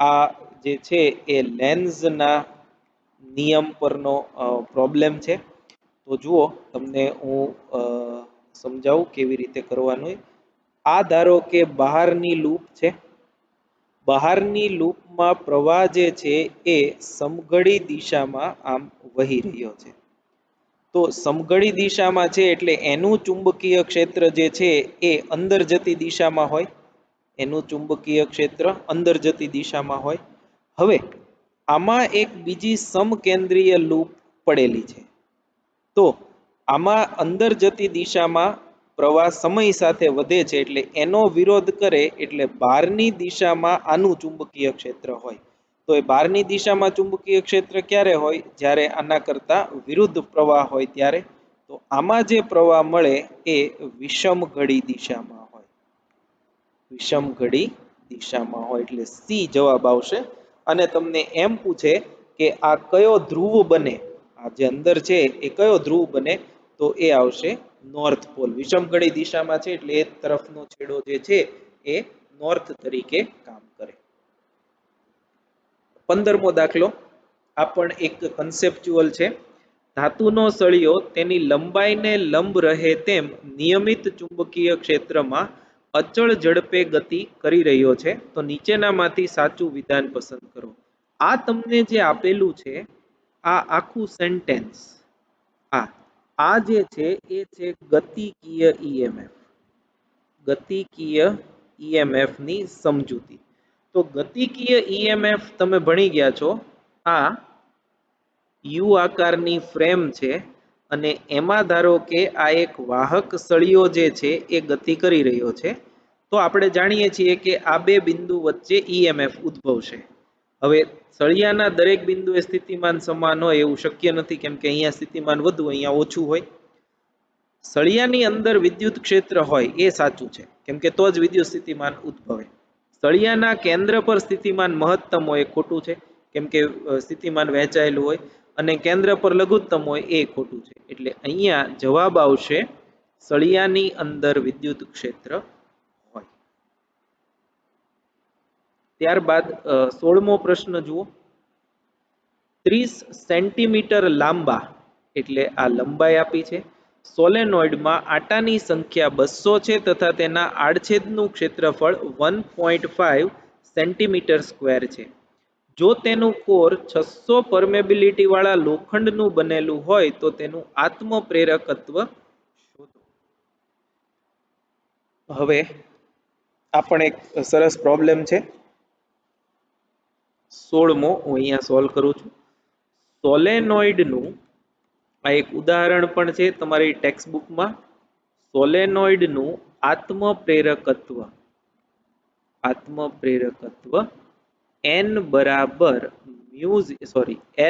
Speaker 1: આ જે છે એ લેન્ઝના નિયમ પરનો પ્રોબ્લેમ છે. તો જુઓ, તમને હું સમજાવું કેવી રીતે કરવાનું. આ ધારો કે બહારની લૂપ છે. બહારની લૂપમાં પ્રવાહ જે છે એ સમઘડી દિશામાં આમ વહી રહ્યો છે. તો સમઘડી દિશામાં છે એટલે એનું ચુંબકીય ક્ષેત્ર જે છે એ અંદર જતી દિશામાં હોય. એનું ચુંબકીય ક્ષેત્ર અંદર જતી દિશામાં હોય. હવે આમાં એક બીજી સમકેન્દ્રીય લૂપ પડેલી છે. તો આમાં અંદર જતી દિશામાં પ્રવાહ સમય સાથે વધે છે, એટલે એનો વિરોધ કરે એટલે બહારની દિશામાં આનું ચુંબકીય ક્ષેત્ર હોય. તો એ બહારની દિશામાં ચુંબકીય ક્ષેત્ર ક્યારે હોય? જ્યારે આના કરતા વિરુદ્ધ પ્રવાહ હોય ત્યારે. તો આમાં જે પ્રવાહ મળે એ વિષમ ઘડી દિશામાં હોય. વિષમ ઘડી દિશામાં હોય એટલે સી જવાબ આવશે. અને તમને એમ પૂછે કે આ કયો ધ્રુવ બને, આ જે અંદર છે એ કયો ધ્રુવ બને, તો એ આવશે નોર્થ પોલ. વિષમ ઘડી દિશામાં છે એટલે એ તરફનો છેડો જે છે એ નોર્થ તરીકે કામ કરે. 15મો દાખલો આ પણ એક કન્સેપ્ચ્યુઅલ છે. ધાતુનો સળિયો તેની લંબાઈને લંબ રહે તેમ નિયમિત ચુંબકીય ક્ષેત્રમાં અચળ ઝડપે ગતિ કરી રહ્યો છે. તો નીચેનામાંથી સાચું વિધાન પસંદ કરો. આ તમને જે આપેલું છે આ આખું સેન્ટેન્સ, આ જે છે એ છે ગતિકીય ઈએમએફ. ગતિકીય ઈએમએફ ની સમજૂતી. તો ગતિકીય ઈએમએફ તમે ભણી ગયા છો. આ યુ આકારની ફ્રેમ છે અને એમાં ધારો કે આ એક વાહક સળિયો જે છે એ ગતિ કરી રહ્યો છે. તો આપણે જાણીએ છીએ કે આ બે બિંદુ વચ્ચે ઈએમએફ ઉદ્ભવશે. હવે સળિયાના દરેક બિંદુએ સ્થિતિમાન સમાન હોય એવું શક્ય નથી, કેમ કે અહીંયા સ્થિતિમાન વધુ, અહીંયા ઓછું હોય. સળિયાની અંદર વિદ્યુત ક્ષેત્ર હોય એ સાચું છે, કેમ કે તો જ વિદ્યુત સ્થિતિમાન ઉદ્ભવે. સળિયાના કેન્દ્ર પર સ્થિતિમાન મહત્તમ હોય એ ખોટું છે, કેમ કે સ્થિતિમાન વહેંચાયેલું હોય. અને કેન્દ્ર પર લઘુત્તમ હોય એ ખોટું છે. એટલે અહીંયા જવાબ આવશે સળિયાની અંદર વિદ્યુત ક્ષેત્ર હોય. ત્યારબાદ 16મો પ્રશ્ન જુઓ. 30 સેન્ટીમીટર લાંબા, એટલે આ લંબાઈ આપી છે, સોલેનોઇડમાં આટાની સંખ્યા 200 છે તથા તેના આડછેદનું ક્ષેત્રફળ 1.5 સેન્ટીમીટર સ્ક્વેર છે. જો તેનું કોર 600 પરમેબિલિટી વાળા લોખંડનું બનેલું હોય તો તેનું આત્મપ્રેરકત્વ શોધો. હવે આ પણ એક સરસ પ્રોબ્લેમ છે. 16મો હું અહીંયા સોલ્વ કરું છું. સોલેનોઇડનું આ એક ઉદાહરણ પણ છે તમારી ટેક્સ્ટબુકમાં. સોલેનોઇડનું આત્મપ્રેરકત્વ N બરાબર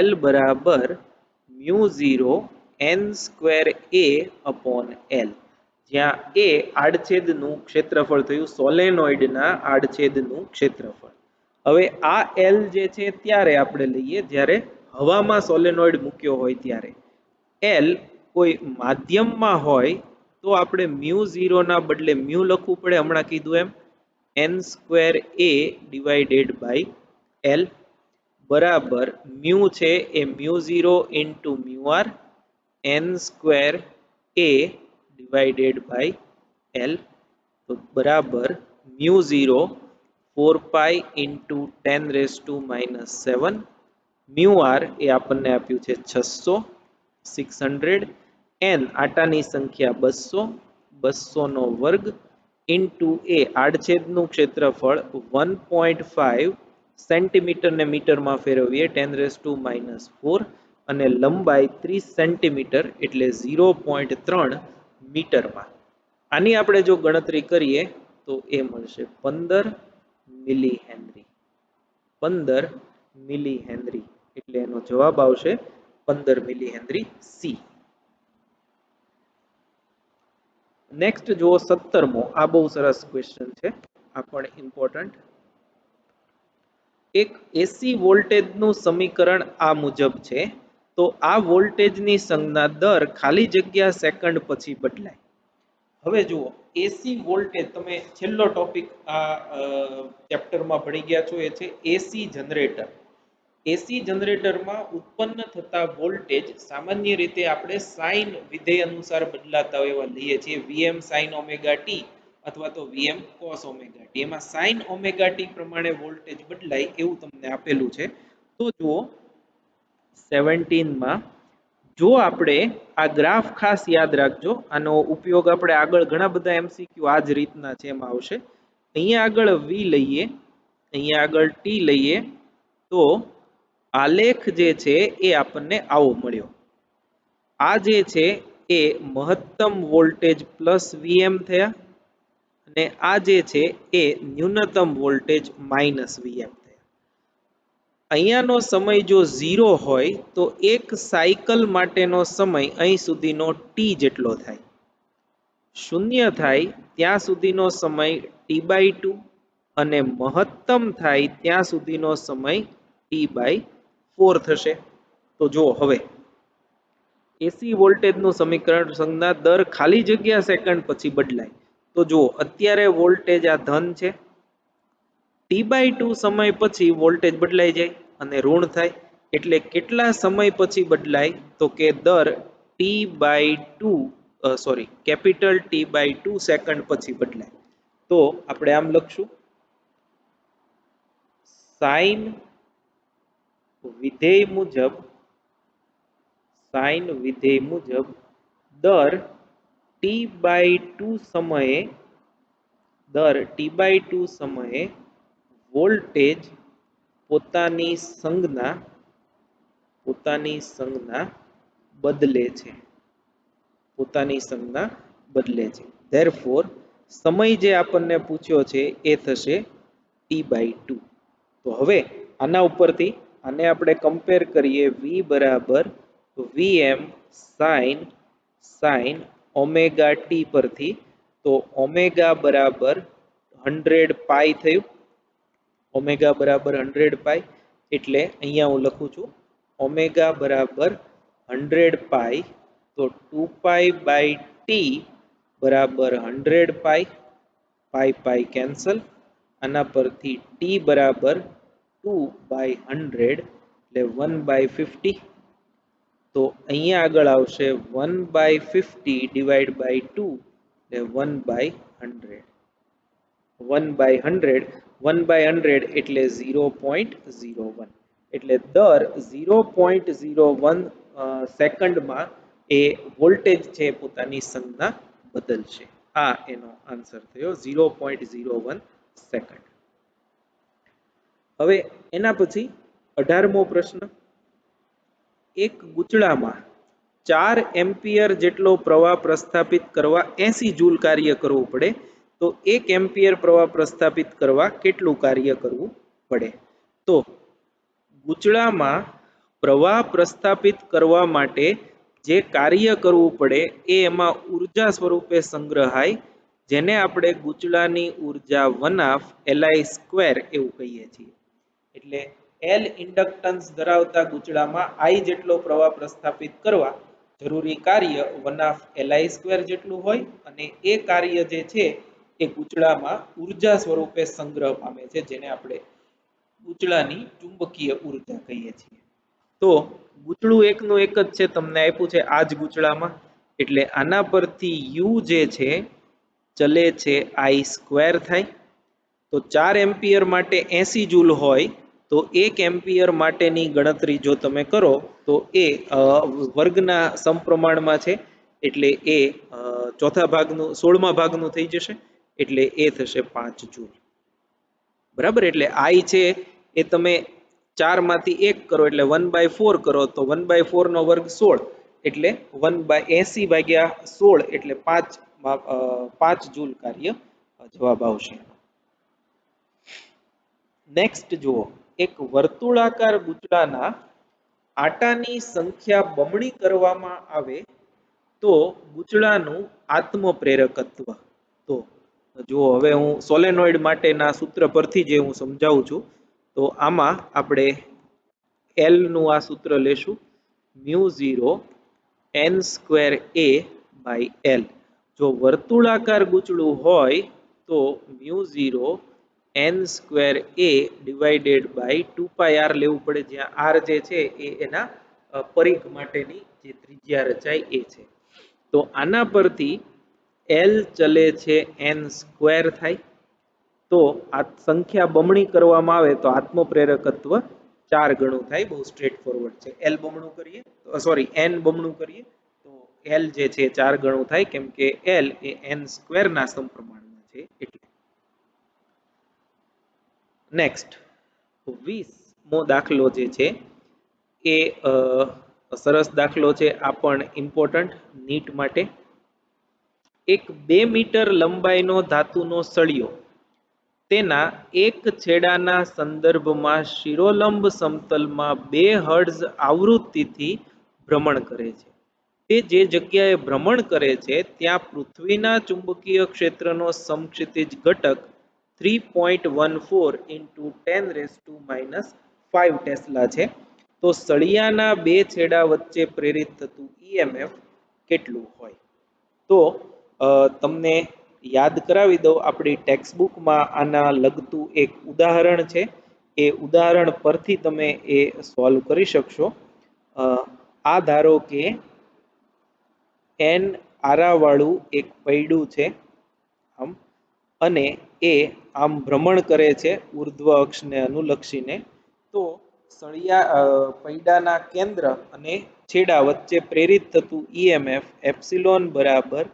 Speaker 1: L બરાબર mu 0 N square A upon L, જ્યાં A આડછેદનું ક્ષેત્રફળ થયું સોલેનોઇડના આડછેદનું ક્ષેત્રફળ. હવે આ L જે છે ત્યારે આપણે લઈએ જ્યારે હવામાં સોલેનોઇડ મૂક્યો હોય ત્યારે. L કોઈ માધ્યમમાં હોય તો આપણે મ્યુ 0 ના બદલે મ્યુ લખવું પડે, હમણાં કીધું એમ. N square A divided by L બરાબર મ્યુ છે એ mu 0 into mu R N square A divided by L, તો બરાબર mu 0 4 pi into 10⁻⁻⁷. Mu R એ આપણને આપ્યું છે 600 N આટાની સંખ્યા 200, 200 નો વર્ગ ઇન્ટુ એ આડછેદનું ક્ષેત્રફળ 1.5 સેન્ટીમીટર ને મીટરમાં ફેરવીએ 10⁻⁻⁴, અને લંબાઈ 30 સેન્ટીમીટર એટલે 0.3 મીટરમાં. આની આપણે જો ગણતરી કરીએ તો એ મળશે 15 મિલી હેનરી. 15 મિલી હેનરી એટલે એનો જવાબ આવશે 15 મિલી હેનરી સી. નેક્સ્ટ જુઓ 17મો. આ બહુ સરસ ક્વેશ્ચન છે, આ પણ ઇમ્પોર્ટન્ટ. એક એસી વોલ્ટેજનું સમીકરણ આ મુજબ છે. તો આ વોલ્ટેજની સંજ્ઞા દર ખાલી જગ્યા સેકન્ડ પછી બદલાય. હવે જુઓ, એસી વોલ્ટેજ તમે છેલ્લો ટોપિક આ ચેપ્ટરમાં ભણી ગયા છો, એ છે એસી જનરેટર. એસી જનરેટરમાં ઉત્પન્ન થતા વોલ્ટેજ સામાન્ય રીતે આપણે સાઇન વિધેય અનુસાર બદલાતા હોય એવા લઈએ છીએ, વીએમ સાઇન ઓમેગા ટી અથવા તો વીએમ કોસ ઓમેગા ટી. એમાં સાઇન ઓમેગા ટી પ્રમાણે વોલ્ટેજ બદલાય એવું તમને આપેલું છે. તો જુઓ 17 માં જો આપણે આ ગ્રાફ ખાસ યાદ રાખજો, આનો ઉપયોગ આપણે આગળ ઘણા બધા એમસીક્યુ આ જ રીતના છે એમાં આવશે. અહીંયા આગળ વી લઈએ, અહીંયા આગળ ટી લઈએ, તો આલેખ જે છે એ આપણને આવો મળ્યો. આ જે છે એ મહત્તમ વોલ્ટેજ પ્લસ વીએમ થયા અને આ જે છે એ ન્યૂનતમ વોલ્ટેજ માઇનસ વીએમ થયા. અહીંયાનો સમય જો 0 હોય તો એક સાયકલ માટેનો સમય અહીં સુધીનો ટી જેટલો થાય. 0 થાય ત્યાં સુધીનો સમય T/2 અને મહત્તમ થાય ત્યાં સુધીનો સમય T/4 થશે. તો જો હવે એસી વોલ્ટેજનું સમીકરણ સંજ્ઞા દર ખાલી જગ્યા સેકન્ડ પછી બદલાય. તો જુઓ અત્યારે વોલ્ટેજ આ ધન છે, T/2 સમય પછી વોલ્ટેજ બદલાઈ જાય અને ઋણ થાય. એટલે કેટલા સમય પછી બદલાય? તો કે દર કેપિટલ T/2 સેકન્ડ પછી બદલાય. તો આપણે આમ લખશું, સાઇન વિધેય મુજબ દર T/2 સમયે વોલ્ટેજ પોતાની સંજ્ઞા બદલે છે. Therefore સમય જે આપણને પૂછ્યો છે એ થશે T/2. તો હવે આના ઉપરથી આને આપણે કમ્પેર કરીએ, V બરાબર Vm sin ઓમેગા ટી પરથી. તો ઓમેગા બરાબર 100 પાઈ થયું. ઓમેગા બરાબર 100 પાઈ એટલે અહીંયા હું લખું છું ઓમેગા બરાબર 100 પાઈ. તો 2 પાઈ બાય ટી બરાબર 100 પાઈ, પાઈ પાઈ કેન્સલ. આના પરથી ટી બરાબર 2/100 એટલે 1/50. તો અહીંયા આગળ આવશે 1/50 ડિવાઈડ બાય 2 એટલે 1/100. 1/100 એટલે 0.01. એટલે દર 0.01 સેકન્ડમાં એ વોલ્ટેજ છે પોતાની સંજ્ઞા બદલશે. આ એનો આન્સર થયો, 0.01 સેકન્ડ. હવે એના પછી 18મો પ્રશ્ન, એક ગુચડામાં 4 એમ્પિયર જેટલો પ્રવાહ પ્રસ્થાપિત કરવા 80 જૂલ કાર્ય કરવું પડે. તો 1 એમ્પિયર પ્રવાહ પ્રસ્થાપિત કરવા કેટલું કાર્ય કરવું પડે? તો ગુચડામાં પ્રવાહ પ્રસ્થાપિત કરવા માટે જે કાર્ય કરવું પડે એ એમાં ઉર્જા સ્વરૂપે સંગ્રહાય, જેને આપણે ગુચડાની ઉર્જા 1/Li² એવું કહીએ છીએ. એટલે L ઇન્ડક્ટન્સ ધરાવતા ગુચડામાં I જેટલો પ્રવાહ પ્રસ્થાપિત કરવા જરૂરી કાર્ય 1/Li² જેટલું હોય અને એ કાર્ય જે છે એ ગુચડામાં ઉર્જા સ્વરૂપે સંગ્રહ પામે છે, જેને આપણે ગુચડાની ચુંબકીય ઉર્જા કહીએ છીએ. તો ગુચડું એકનું એક જ છે, તમને આપ્યું છે આ જ ગુચડામાં. એટલે આના પરથી U જે છે ચલે છે I² થાય. તો 4 એમ્પિયર માટે 80 જૂલ હોય તો 1 એમ્પિયર માટેની ગણતરી જો તમે કરો તો એ વર્ગના સમપ્રમાણમાં છે. એટલે એ ચોથા ભાગનું 16મા ભાગનું થઈ જશે. એટલે એ થશે 5 જૂલ. બરાબર. એટલે I છે એ તમે 4 માંથી 1 કરો એટલે 1/4 કરો તો 1/4 નો વર્ગ 16 એટલે 1/80/16 એટલે 5 જૂલ કાર્ય જવાબ આવશે. નેક્સ્ટ જુઓ, એક વર્તુળાકાર ગુચડાના આટાની સંખ્યા બમણી કરવામાં આવે તો ગુચડાનું આત્મપ્રેરકત્વ. તો જો હવે હું સોલેનોઇડ માટેના સૂત્ર પરથી જે હું સમજાવું છું, તો આમાં આપણે એલ નું આ સૂત્ર લેશું mu 0 n square a by l. જો વર્તુળાકાર ગૂંચળું હોય તો mu 0 n square a divided by 2πr લેવું પડે, જ્યાં r જે છે એ એના પરિઘ માટેની જે ત્રિજ્યા રચાય એ છે. તો આના પરથી એલ ચલે છે n સ્ક્વેર થાય. તો આ સંખ્યા બમણી કરવામાં આવે તો આત્મપ્રેરકત્વ 4 ગણું થાય. બહુ સ્ટ્રેટ ફોરવર્ડ છે. એલ બમણું કરીએ, સોરી એન બમણું કરીએ તો એલ જે છે 4 ગણું થાય, કેમ કે એલ એ એન સ્ક્વેર ના સમપ્રમાણમાં છે એટલે. નેક્સ્ટ 20મો દાખલો જે છે એ સરસ દાખલો છે, આ પણ ઇમ્પોર્ટન્ટ નીટ માટે. એક 2 મીટર લંબાઈનો ધાતુનો સળિયો તેના એક છેડાના સંદર્ભમાં શિરોલંબ સમતલમાં 2 હર્ટ્ઝ આવૃત્તિથી ભ્રમણ કરે છે. તે જે જગ્યાએ ભ્રમણ કરે છે ત્યાં પૃથ્વીના ચુંબકીય ક્ષેત્રનો સમક્ષિતિજ ઘટક 3.14 into 10⁻⁵ ટેસ્લા છે. તો સળિયાના 2 છેડા વચ્ચે પ્રેરિત થતું EMF કેટલું હોય? તો તમને યાદ કરાવી દઉં, આપણી ટેક્સ્ટ બુકમાં આના લગતું એક ઉદાહરણ છે. એ ઉદાહરણ પરથી તમે એ સોલ્વ કરી શકશો. આ ધારો કે n આરાવાળું એક પૈડું છે આમ, અને એ આમ ભ્રમણ કરે છે ઉર્ધ્વ અક્ષને અનુલક્ષીને. તો પૈડાના કેન્દ્ર અને છેડા વચ્ચે પ્રેરિત થતું EMF એપ્સિલોન બરાબર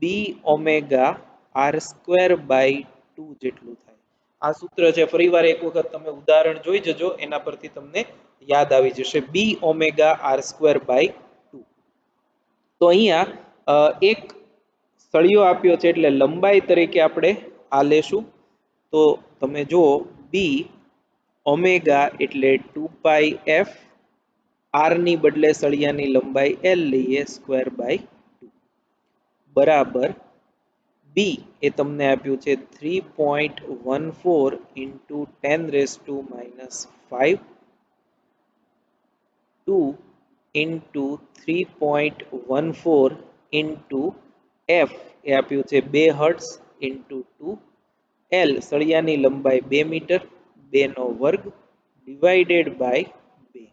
Speaker 1: બી ઓમેગા આર સ્ક્વેર બાય 2 જેટલું થાય. આ સૂત્ર છે, ફરીવાર એક વખત તમે ઉદાહરણ જોઈ જજો, એના પરથી તમને યાદ આવી જશે. બી ઓમેગા આર સ્ક્વેર બાય 2. તો અહીંયા એક સળિયો આપ્યો છે એટલે લંબાઈ તરીકે આપણે આ લેશું. તો તમે જુઓ બી ઓમેગા એટલે 2πf, આર ની બદલે સળિયાની લંબાઈ એલ લઈએ સ્ક્વેર બાય 2 બરાબર બી એ તમને આપ્યું છે 3.14 into 10⁻⁵ 2 into 3.14 into f એ આપ્યું છે 2 હર્ટ્ઝ into 2 એલ સળિયાની લંબાઈ 2 મીટર 2 નો વર્ગ ડિવાઇડેડ બાય 2.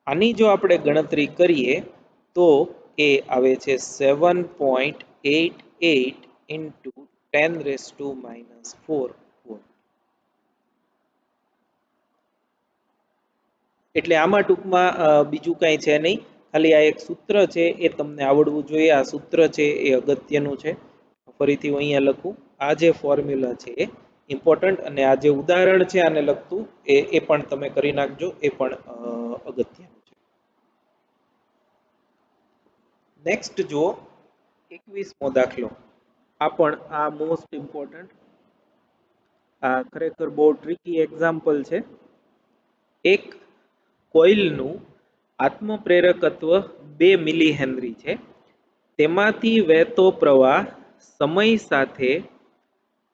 Speaker 1: આની જો આપણે ગણતરી કરીએ તો એ આવે છે 7.88 into 10⁻⁴ વોટ. એટલે આમાં ટૂંકમાં બીજું કાંઈ છે નહીં, ખાલી આ એક સૂત્ર છે એ તમને આવડવું જોઈએ. આ સૂત્ર છે એ અગત્યનું છે. ફરીથી હું અહીંયા લખું, આ જે ફોર્મ્યુલા છે એ ઇમ્પોર્ટન્ટ, અને આ જે ઉદાહરણ છે આને લગતું એ પણ તમે કરી નાખજો, એ પણ અગત્યનું છે. નેક્સ્ટ જો 21મો દાખલો, આ પણ આ મોસ્ટ ઇમ્પોર્ટન્ટ, આ ખરેખર બહુ ટ્રિકી એક્ઝામ્પલ છે. એક કોઇલનું આત્મપ્રેરકત્વ 2 મિલી હેનરી છે. તેમાંથી વહેતો પ્રવાહ સમય સાથે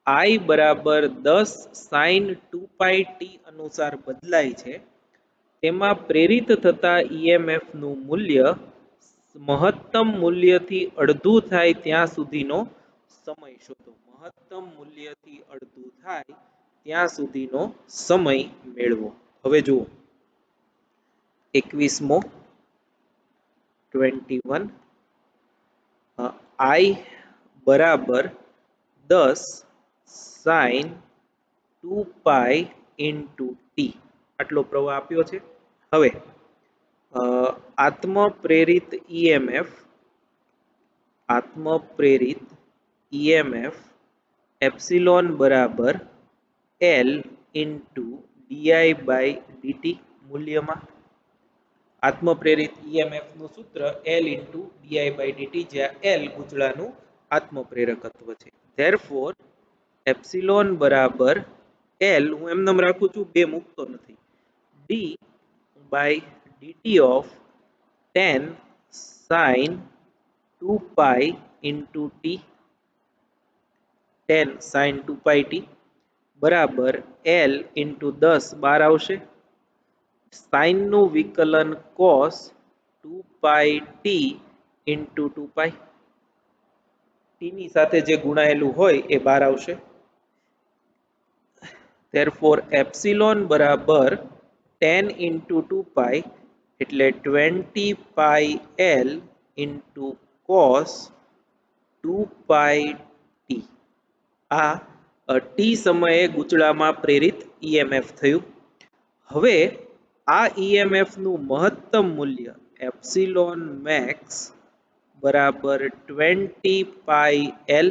Speaker 1: I બરાબર 10 sin 2πt અનુસાર બદલાય છે. તેમાં પ્રેરિત થતા EMF નું મૂલ્ય મહત્તમ મૂલ્યથી અડધું થાય ત્યાં સુધીનો સમય શોધો. મહત્તમ મૂલ્યથી અડધું થાય ત્યાં સુધીનો સમય મેળવો. હવે જુઓ 21મો 21 I બરાબર 10 sin 2π into t આટલો પ્રવાહ આપ્યો છે. હવે આત્મપ્રેરિત EMF એપ્સિલોન બરાબર L into di by dt મૂલ્યમાં. આત્મપ્રેરિત EMF નું સૂત્ર L into di by dt, જ્યાં L ગૂંચળાનું આત્મપ્રેરકત્વ છે. Therefore એપ્સિલોન બરાબર L, હું એમનેમ રાખું છું, બે મૂકતો નથી, d by dt of 10 sin 2π into t, 10 sin 2πt બરાબર L ઇન્ટુ 10 12 આવશે. સાઇન નું વિકલન cos 2 પાઈ ટી ઇન્ટુ 2 પાઈ, ટી ની સાથે જે ગુણાયેલું હોય એ 12 આવશે. therefore એપ્સિલોન બરાબર 10 ઇન્ટુ 2 પાઈ એટલે 20 પાઈ L ઇન્ટુ cos 2 પાઈ ટી. આ ટી સમયે ગૂંચળામાં પ્રેરિત ઈએમએફ થયું. હવે આ ઈએમએફ નું મહત્તમ મૂલ્ય એપ્સિલોન મેક્સ બરાબર 20 પાઈ L,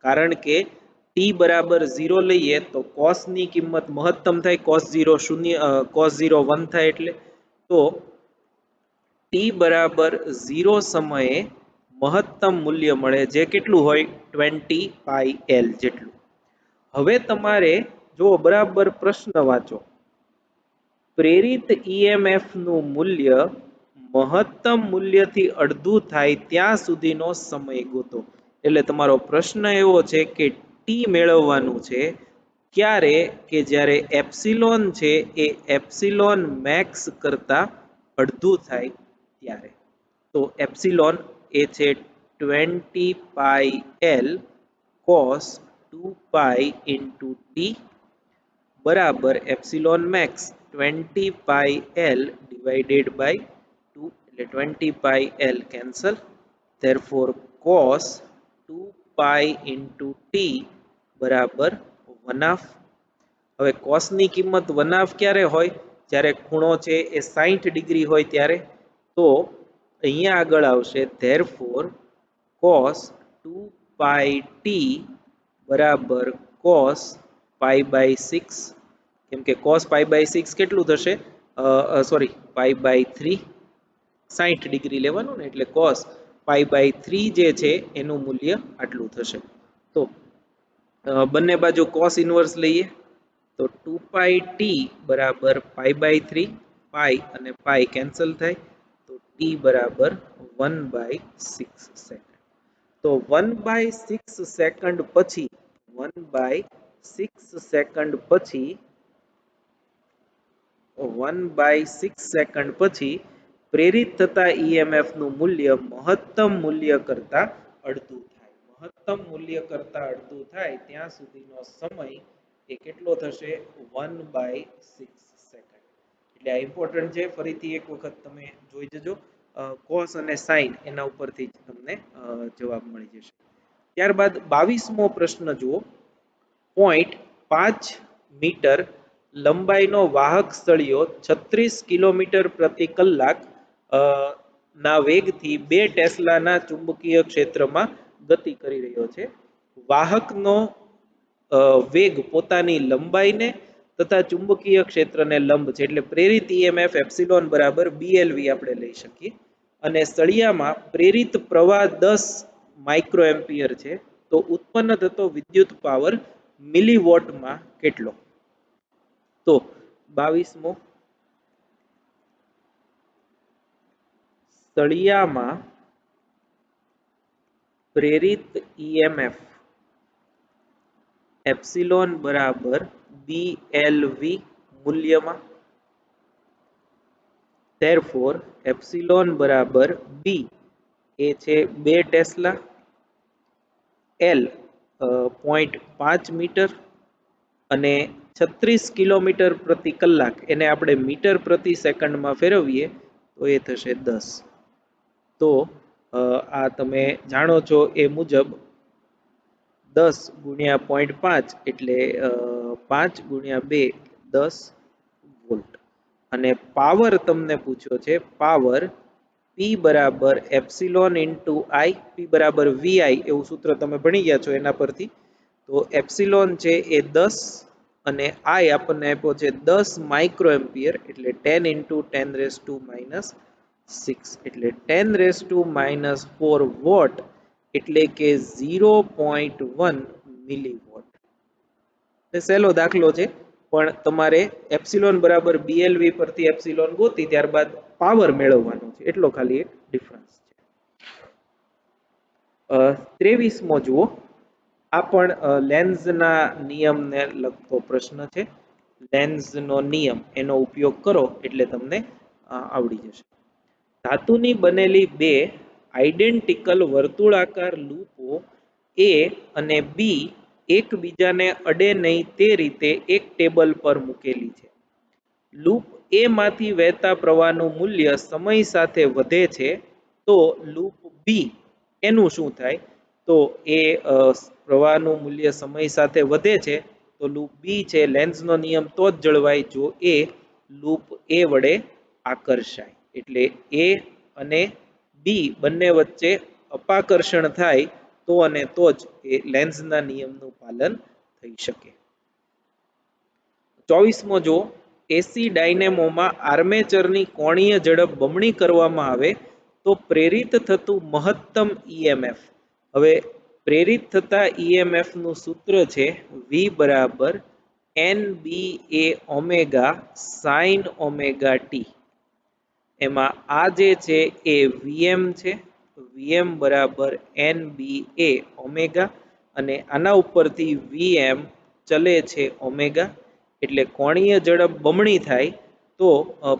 Speaker 1: કારણ કે ટી બરાબર 0 લઈએ તો cos ની કિંમત મહત્તમ થાય, cos 0 શૂન્ય, cos 0 1 થાય, એટલે તો ટી બરાબર 0 સમયે મહત્તમ મૂલ્ય મળે જે કેટલું હોય 20 પાઈ L જેટલું. હવે તમારે જો બરાબર પ્રશ્ન વાંચો, પ્રેરિત ઈએમએફ નું મૂલ્ય મહત્તમ મૂલ્યથી અડધું થાય ત્યાં સુધીનો સમય ગોતો. એટલે તમારો પ્રશ્ન એવો છે કે ટી મેળવવાનું છે ક્યારે, કે જ્યારે એપ્સિલોન છે એ એપ્સિલોન મેક્સ કરતા અડધું થાય ત્યારે. તો એપ્સિલોન એ છે 20 pi L cos 2 pi into T બરાબર epsilon max 20 pi L divided by 2 એટલે 20 pi L cancel. therefore cos 2 pi into T બરાબર 1/2. હવે cos ની કિંમત 1/2 ક્યારે હોય, જ્યારે ખૂણો છે એ 60 ડિગ્રી હોય ત્યારે. તો અહીંયા આગળ આવશે therefore cos 2 પાઈ ટી બરાબર cos પાઈ બાય 6, કેમ કે cos પાઈ બાય 6 કેટલું થશે, સોરી પાઈ બાય 3, 60 ડિગ્રી લેવાનું ને, એટલે cos પાઈ બાય 3 જે છે એનું મૂલ્ય આટલું થશે. તો બંને બાજુ cos ઇન્વર્સ લઈએ તો 2 પાઈ ટી બરાબર પાઈ બાય 3, પાઈ અને પાઈ કેન્સલ થાય, તો ટી બરાબર 1/6 સેકન્ડ. તો 1/6 સેકન્ડ પછી 1/6 સેકન્ડ પછી 1/6 સેકન્ડ પછી પ્રેરિત થતા ઈએમએફ નું મૂલ્ય મહત્તમ મૂલ્ય કરતા અડધું થાય. મહત્તમ મૂલ્ય કરતા અડધું થાય ત્યાં સુધીનો સમય એ કેટલો થશે 1/6 સેકન્ડ. એટલે આ ઇમ્પોર્ટન્ટ છે, ફરીથી એક વખત તમે જોઈ જજો. કોસ અને સાઇન એના ઉપરથી જ તમને જવાબ મળી જશે. ત્યારબાદ 22મો પ્રશ્ન જુઓ. 0.5 મીટર લંબાઈનો વાહક સળિયો 36 કિલોમીટર પ્રતિ કલાક ના વેગથી 2 ટેસ્લાના ચુંબકીય ક્ષેત્રમાં ગતિ કરી રહ્યો છે. વાહકનો વેગ પોતાની લંબાઈને તથા ચુંબકીય ક્ષેત્રને લંબ છે, એટલે પ્રેરિત ઈએમએફ એપ્સિલોન બરાબર બીએલવી આપણે લઈ શકીએ. અને સળિયામાં પ્રેરિત પ્રવાહ 10 માઇક્રો એમ્પિયર છે, તો ઉત્પન્ન થતો વિદ્યુત પાવર મિલીવોટમાં કેટલો? તો 22મો, સળિયામાં પ્રેરિત ઈએમએફ એપ્સિલોન બરાબર બીએલવી મૂલ્યમાં, therefore એપ્સિલોન બરાબર બી એ છે 2 ટેસ્લા, એલ 0.5 મીટર અને 36 કિલોમીટર પ્રતિ કલાક, એને આપણે મીટર પ્રતિ સેકન્ડમાં ફેરવીએ તો એ થશે 10. તો આ તમે જાણો છો એ મુજબ 10 ગુણ્યા 0.5 એટલે 5 ગુણ્યા 2 10 વોલ્ટ. અને પાવર તમને પૂછ્યો છે, પાવર P બરાબર એપ્સિલોન ઇન્ટુ આઈ, P બરાબર VI એવું સૂત્ર તમે ભણી ગયા છો એના પરથી. તો એપ્સિલોન છે એ 10 અને આઈ આપણને આપ્યો છે 10 માઇક્રો એમ્પિયર, એટલે 10 ઇન્ટુ 10 રેઝ ટુ માઇનસ 6, એટલે 10 રેઝ ટુ માઇનસ 4 વોટ, એટલે કે 0.1 મિલીવોટ. સહેલો દાખલો છે, પણ તમારે એપ્સિલોન બરાબર બીએલવી પરથી એપ્સિલોન ગોતી ત્યારબાદ પાવર મેળવવાનો છે, એટલો ખાલી એક ડિફરન્સ છે. 23મો જુઓ. આ પણ લેન્ઝના નિયમને લગતો પ્રશ્ન છે. લેન્ઝનો નિયમ એનો ઉપયોગ કરો એટલે તમને આવડી જશે. ધાતુની બનેલી બે આઇડેન્ટિકલ વર્તુળાકાર લૂપો એ અને બી એકબીજાને અડે નહીં તે રીતે એક ટેબલ પર મૂકેલી છે. લૂપ એ માંથી વહેતા પ્રવાહનું મૂલ્ય સમય સાથે વધે છે તો લૂપ બી એનું શું થાય? તો એ પ્રવાહનું મૂલ્ય સમય સાથે વધે છે તો લૂપ બી છે લેન્ઝનો નિયમ તો જ જળવાય જો એ લૂપ એ વડે આકર્ષાય. એટલે એ અને બી બંને વચ્ચે અપાકર્ષણ થાય તો અને તો જ એ લેન્ઝના નિયમનું પાલન થઈ શકે. 24મો જો એસી ડાયનેમોમાં આર્મેચરની કોણીય ઝડપ બમણી કરવામાં આવે તો પ્રેરિત થતું મહત્તમ ઈએમએફ. હવે પ્રેરિત થતા ઈએમએફ નું સૂત્ર છે V બરાબર NBA omega sign omega T. એમાં આ જે છે એ VM છે, VM બરાબર NBA ઓમેગા, અને આના ઉપરથી VM ચલે છે ઓમેગા, એટલે કોણીય ઝડપ બમણી થાય તો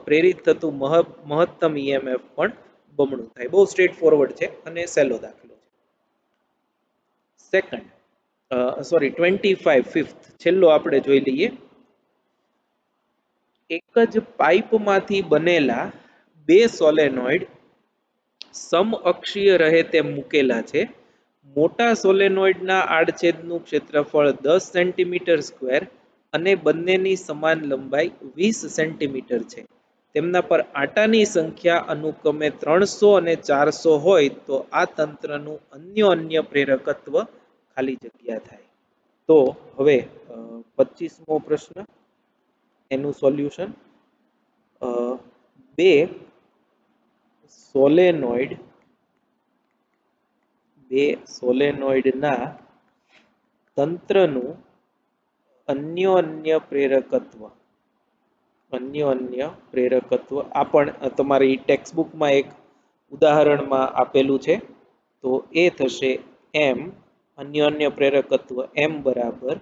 Speaker 1: પ્રેરિત થતું મહત્તમ ઈએમએફ પણ બમણું થાય. બહુ સ્ટ્રેટ ફોરવર્ડ છે અને સહેલો દાખલો છે. સેકન્ડ 25 ફિફ્થ છેલ્લો આપણે જોઈ લઈએ. એક જ પાઇપમાંથી બનેલા બે સોલેનોઇડ સમઅક્ષીય રહે તેમ મૂકેલા છે. મોટા સોલેનોઇડના આડછેદનું ક્ષેત્રફળ 10 સેન્ટીમીટર સ્ક્વેર અને બંનેની સમાન લંબાઈ 20 સેન્ટીમીટર છે. તેમના પર આટાની સંખ્યા અનુક્રમે 300 અને 400 હોય તો આ તંત્રનું અન્ય પ્રેરકત્વ ખાલી જગ્યા થાય. તો હવે 25મો પ્રશ્ન એનું સોલ્યુશન. બે સોલેનોઇડના તંત્રનું અન્ય પ્રેરકત્વ આ પણ તમારી ટેક્સ્ટબુકમાં એક ઉદાહરણમાં આપેલું છે. તો એ થશે એમ અન્ય પ્રેરકત્વ એમ બરાબર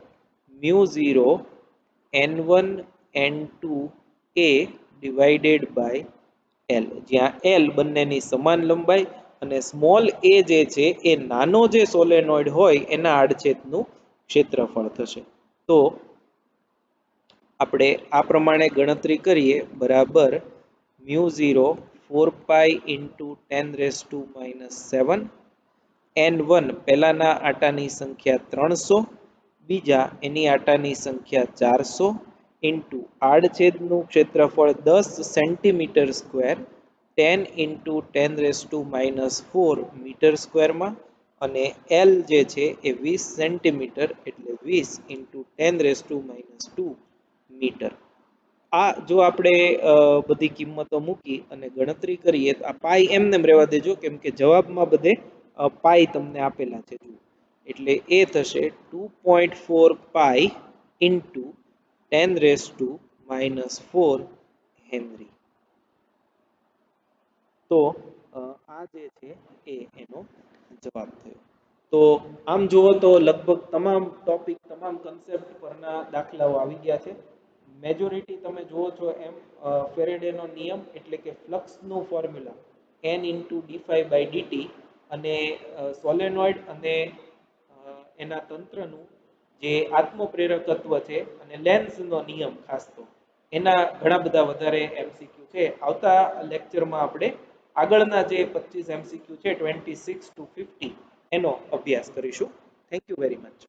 Speaker 1: μ0 n1 n2 a divided by L, જ્યાં L બંનેની સમાન લંબાઈ અને સ્મોલ a જે છે એ નાનો જે સોલેનોઇડ હોય એના આડછેદનું ક્ષેત્રફળ થશે. તો આપણે આ પ્રમાણે ગણતરી કરીએ બરાબર μ0 4 પાઈ ઇન્ટુ 10⁻⁻⁷ n1 પહેલાના આટાની સંખ્યા 300, બીજા એની આટાની સંખ્યા 400 ઇન્ટુ આડછેદનું ક્ષેત્રફળ 10 સેન્ટીમીટર સ્ક્વેર 10 ઇન્ટુ 10⁻⁴ મીટર સ્ક્વેરમાં, અને L જે છે એ 20 સેન્ટીમીટર એટલે 20 ઇન્ટુ 10⁻² મીટર. આ જો આપણે બધી કિંમતો મૂકી અને ગણતરી કરીએ તો આ પાઈ એમને રહેવા દેજો કેમ કે જવાબમાં બધે પાઈ તમને આપેલા છે. એટલે એ થશે 2.4 પાઈ ઇન્ટુ 10⁻⁴ હેનરી. તો આ જે છે એ એનો જવાબ થયો. તો આમ જુઓ તો લગભગ તમામ ટોપિક તમામ કન્સેપ્ટ પરના દાખલાઓ આવી ગયા છે. મેજોરિટી તમે જુઓ છો એમ ફેરેડેનો નિયમ એટલે કે ફ્લક્સનું ફોર્મ્યુલા n ઇન્ટુ d∅dt અને સોલેનોઇડ અને એના તંત્રનું જે આત્મપ્રેરકત્વ છે અને લેન્ઝનો નિયમ ખાસ તો એના ઘણા બધા વધારે MCQ છે. આવતા લેક્ચરમાં આપણે આગળના જે 25 MCQ છે 26 to 50 એનો અભ્યાસ કરીશું. Thank you very much.